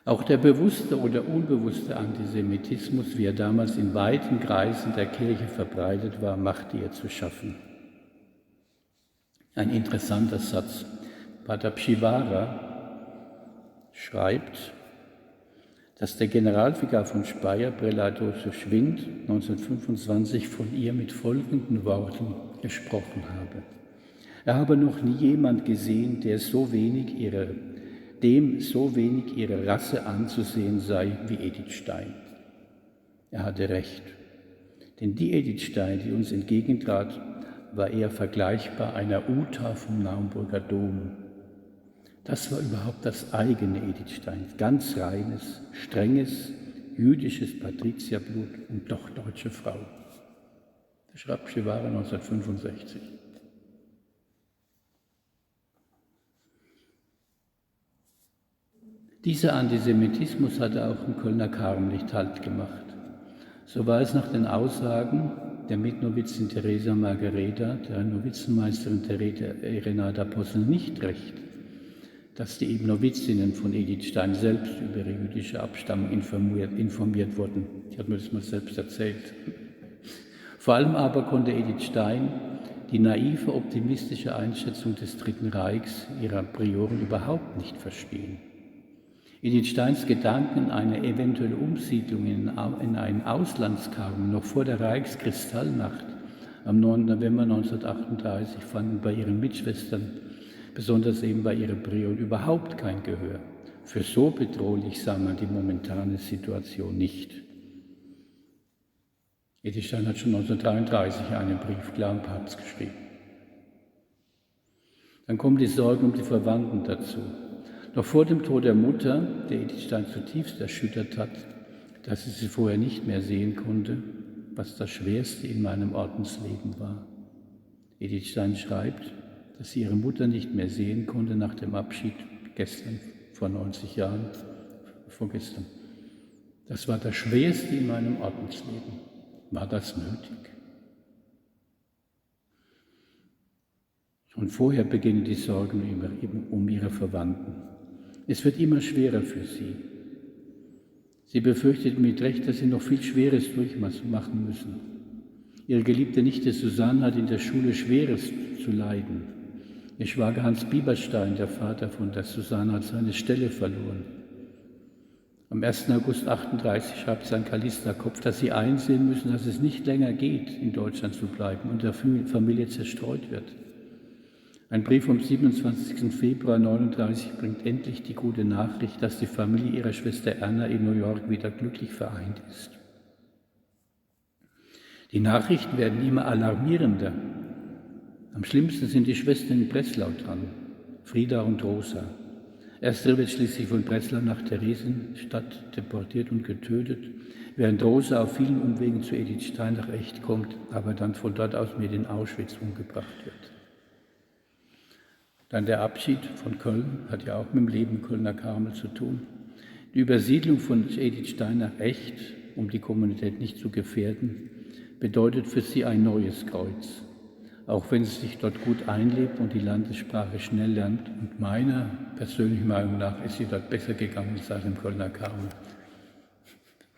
Auch der bewusste oder unbewusste Antisemitismus, wie er damals in weiten Kreisen der Kirche verbreitet war, machte ihr zu schaffen. Ein interessanter Satz. Pater Pschivara schreibt, dass der Generalvikar von Speyer, Prälat Josef Schwind, 1925 von ihr mit folgenden Worten gesprochen habe. Er habe noch nie jemand gesehen, dem so wenig ihre Rasse anzusehen sei wie Edith Stein. Er hatte recht, denn die Edith Stein, die uns entgegentrat, war eher vergleichbar einer Uta vom Naumburger Dom. Das war überhaupt das eigene Edith Stein, ganz reines, strenges, jüdisches Patrizierblut und doch deutsche Frau. Das schreibt Pschivara 1965. Dieser Antisemitismus hatte auch im Kölner Karmel nicht Halt gemacht. So war es nach den Aussagen der Mitnovizin Theresa Margareta, der Novizenmeisterin Renata Possel, nicht recht, dass die eben Novizinnen von Edith Stein selbst über ihre jüdische Abstammung informiert wurden. Ich habe mir das mal selbst erzählt. Vor allem aber konnte Edith Stein die naive, optimistische Einschätzung des Dritten Reichs ihrer Prioren überhaupt nicht verstehen. Edith Steins Gedanken, eine eventuelle Umsiedlung in einen Auslandskarmel noch vor der Reichskristallnacht am 9. November 1938 fanden bei ihren Mitschwestern, besonders eben bei ihrer Priorin, überhaupt kein Gehör. Für so bedrohlich sah man die momentane Situation nicht. Edith Stein hat schon 1933 einen Brief klar am Papst geschrieben. Dann kommen die Sorgen um die Verwandten dazu. Noch vor dem Tod der Mutter, der Edith Stein zutiefst erschüttert hat, dass sie vorher nicht mehr sehen konnte, was das Schwerste in meinem Ordensleben war. Edith Stein schreibt, dass sie ihre Mutter nicht mehr sehen konnte nach dem Abschied gestern, vor 90 Jahren, vorgestern. Das war das Schwerste in meinem Ordensleben. War das nötig? Und vorher beginnen die Sorgen um ihre Verwandten. Es wird immer schwerer für sie. Sie befürchtet mit Recht, dass sie noch viel Schweres durchmachen müssen. Ihre geliebte Nichte Susanne hat in der Schule Schweres zu leiden. Ihr Schwager Hans Bieberstein, der Vater von der Susanne, hat seine Stelle verloren. Am 1. August 1938 schreibt sein Kalisterkopf, dass sie einsehen müssen, dass es nicht länger geht, in Deutschland zu bleiben und der Familie zerstreut wird. Ein Brief vom 27. Februar 1939 bringt endlich die gute Nachricht, dass die Familie ihrer Schwester Erna in New York wieder glücklich vereint ist. Die Nachrichten werden immer alarmierender. Am schlimmsten sind die Schwestern in Breslau dran, Frieda und Rosa. Erstere wird schließlich von Breslau nach Theresienstadt deportiert und getötet, während Rosa auf vielen Umwegen zu Edith Stein nach Echt kommt, aber dann von dort aus mit in Auschwitz umgebracht wird. Dann der Abschied von Köln, hat ja auch mit dem Leben im Kölner Karmel zu tun. Die Übersiedlung von Edith Stein nach Echt, um die Kommunität nicht zu gefährden, bedeutet für sie ein neues Kreuz. Auch wenn sie sich dort gut einlebt und die Landessprache schnell lernt. Und meiner persönlichen Meinung nach ist sie dort besser gegangen als im Kölner Karmel.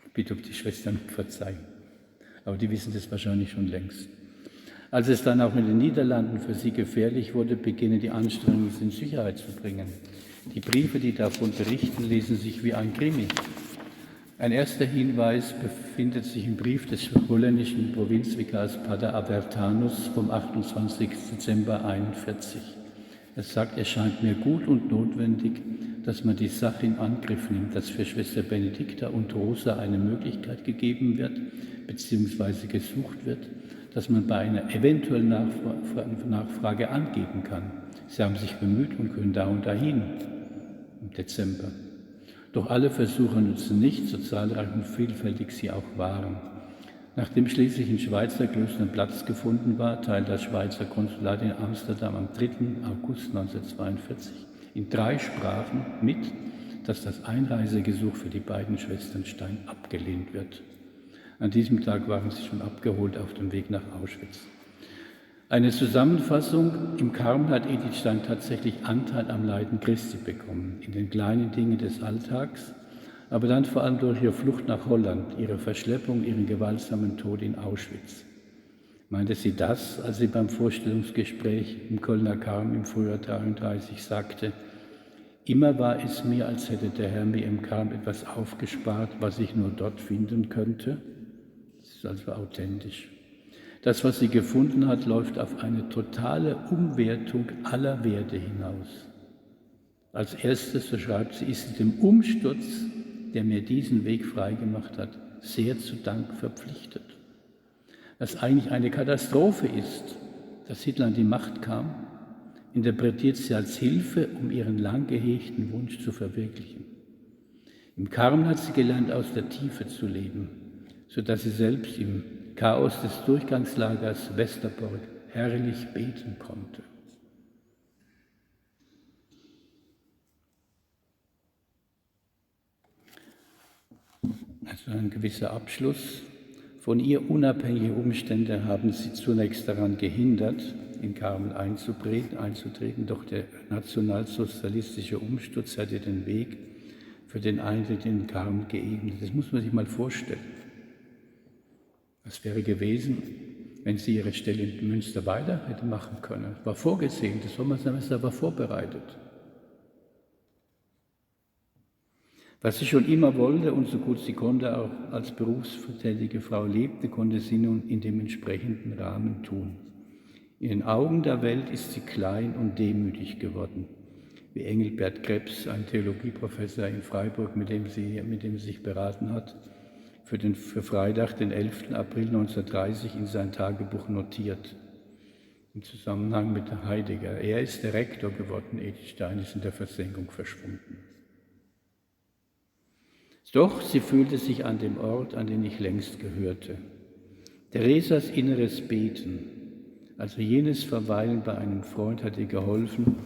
Ich bitte die Schwestern um Verzeihung. Aber die wissen das wahrscheinlich schon längst. Als es dann auch in den Niederlanden für sie gefährlich wurde, beginnen die Anstrengungen, sie in Sicherheit zu bringen. Die Briefe, die davon berichten, lesen sich wie ein Krimi. Ein erster Hinweis befindet sich im Brief des holländischen Provinzvikars Pater Abertanus vom 28. Dezember 1941. Er sagt, es scheint mir gut und notwendig, dass man die Sache in Angriff nimmt, dass für Schwester Benedikta und Rosa eine Möglichkeit gegeben wird, beziehungsweise gesucht wird, dass man bei einer eventuellen Nachfrage angeben kann. Sie haben sich bemüht und können da und dahin im Dezember. Doch alle Versuche nützen nichts, so zahlreich und vielfältig sie auch waren. Nachdem schließlich in Schweizer Klöstern Platz gefunden war, teilte das Schweizer Konsulat in Amsterdam am 3. August 1942 in 3 Sprachen mit, dass das Einreisegesuch für die beiden Schwestern Stein abgelehnt wird. An diesem Tag waren sie schon abgeholt auf dem Weg nach Auschwitz. Eine Zusammenfassung: Im Karmel hat Edith Stein tatsächlich Anteil am Leiden Christi bekommen, in den kleinen Dingen des Alltags, aber dann vor allem durch ihre Flucht nach Holland, ihre Verschleppung, ihren gewaltsamen Tod in Auschwitz. Meinte sie das, als sie beim Vorstellungsgespräch im Kölner Karmel im Frühjahr 1933 sagte: Immer war es mir, als hätte der Herr mir im Karmel etwas aufgespart, was ich nur dort finden könnte? Das ist also authentisch. Das, was sie gefunden hat, läuft auf eine totale Umwertung aller Werte hinaus. Als erstes, so schreibt sie, ist sie dem Umsturz, der mir diesen Weg freigemacht hat, sehr zu Dank verpflichtet. Was eigentlich eine Katastrophe ist, dass Hitler an die Macht kam, interpretiert sie als Hilfe, um ihren lang gehegten Wunsch zu verwirklichen. Im Karmel hat sie gelernt, aus der Tiefe zu leben, sodass sie selbst im Chaos des Durchgangslagers Westerbork herrlich beten konnte. Also ein gewisser Abschluss. Von ihr unabhängige Umstände haben sie zunächst daran gehindert, in Karmel einzutreten, doch der nationalsozialistische Umsturz hatte den Weg für den Eintritt in Karmel geebnet. Das muss man sich mal vorstellen. Was wäre gewesen, wenn sie ihre Stelle in Münster weiter hätte machen können? Das war vorgesehen, das Sommersemester war vorbereitet. Was sie schon immer wollte und so gut sie konnte, auch als berufstätige Frau lebte, konnte sie nun in dem entsprechenden Rahmen tun. In den Augen der Welt ist sie klein und demütig geworden, wie Engelbert Krebs, ein Theologieprofessor in Freiburg, mit dem sie sich beraten hat, für Freitag, den 11. April 1930 in sein Tagebuch notiert, im Zusammenhang mit der Heidegger. Er ist der Rektor geworden, Edith Stein ist in der Versenkung verschwunden. Doch sie fühlte sich an dem Ort, an den ich längst gehörte. Theresas inneres Beten, also jenes Verweilen bei einem Freund, hat ihr geholfen,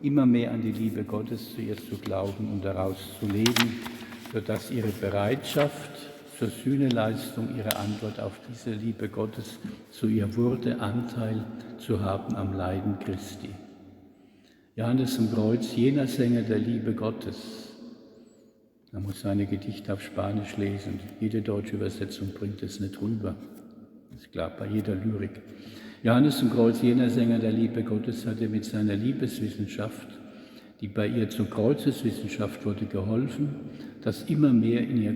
immer mehr an die Liebe Gottes zu ihr zu glauben und daraus zu leben, sodass ihre Bereitschaft zur Sühneleistung, ihre Antwort auf diese Liebe Gottes zu ihr wurde, Anteil zu haben am Leiden Christi. Johannes am Kreuz, jener Sänger der Liebe Gottes. Man muss seine Gedichte auf Spanisch lesen. Jede deutsche Übersetzung bringt es nicht rüber. Das ist klar, bei jeder Lyrik. Johannes am Kreuz, jener Sänger der Liebe Gottes, hatte mit seiner Liebeswissenschaft, die bei ihr zur Kreuzeswissenschaft wurde, geholfen, das immer mehr in ihr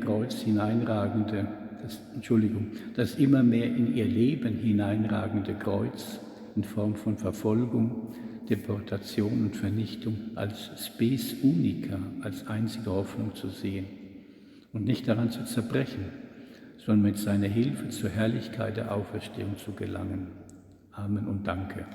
Leben hineinragende Kreuz in Form von Verfolgung, Deportation und Vernichtung als spes unica, als einzige Hoffnung zu sehen und nicht daran zu zerbrechen, sondern mit seiner Hilfe zur Herrlichkeit der Auferstehung zu gelangen. Amen und danke.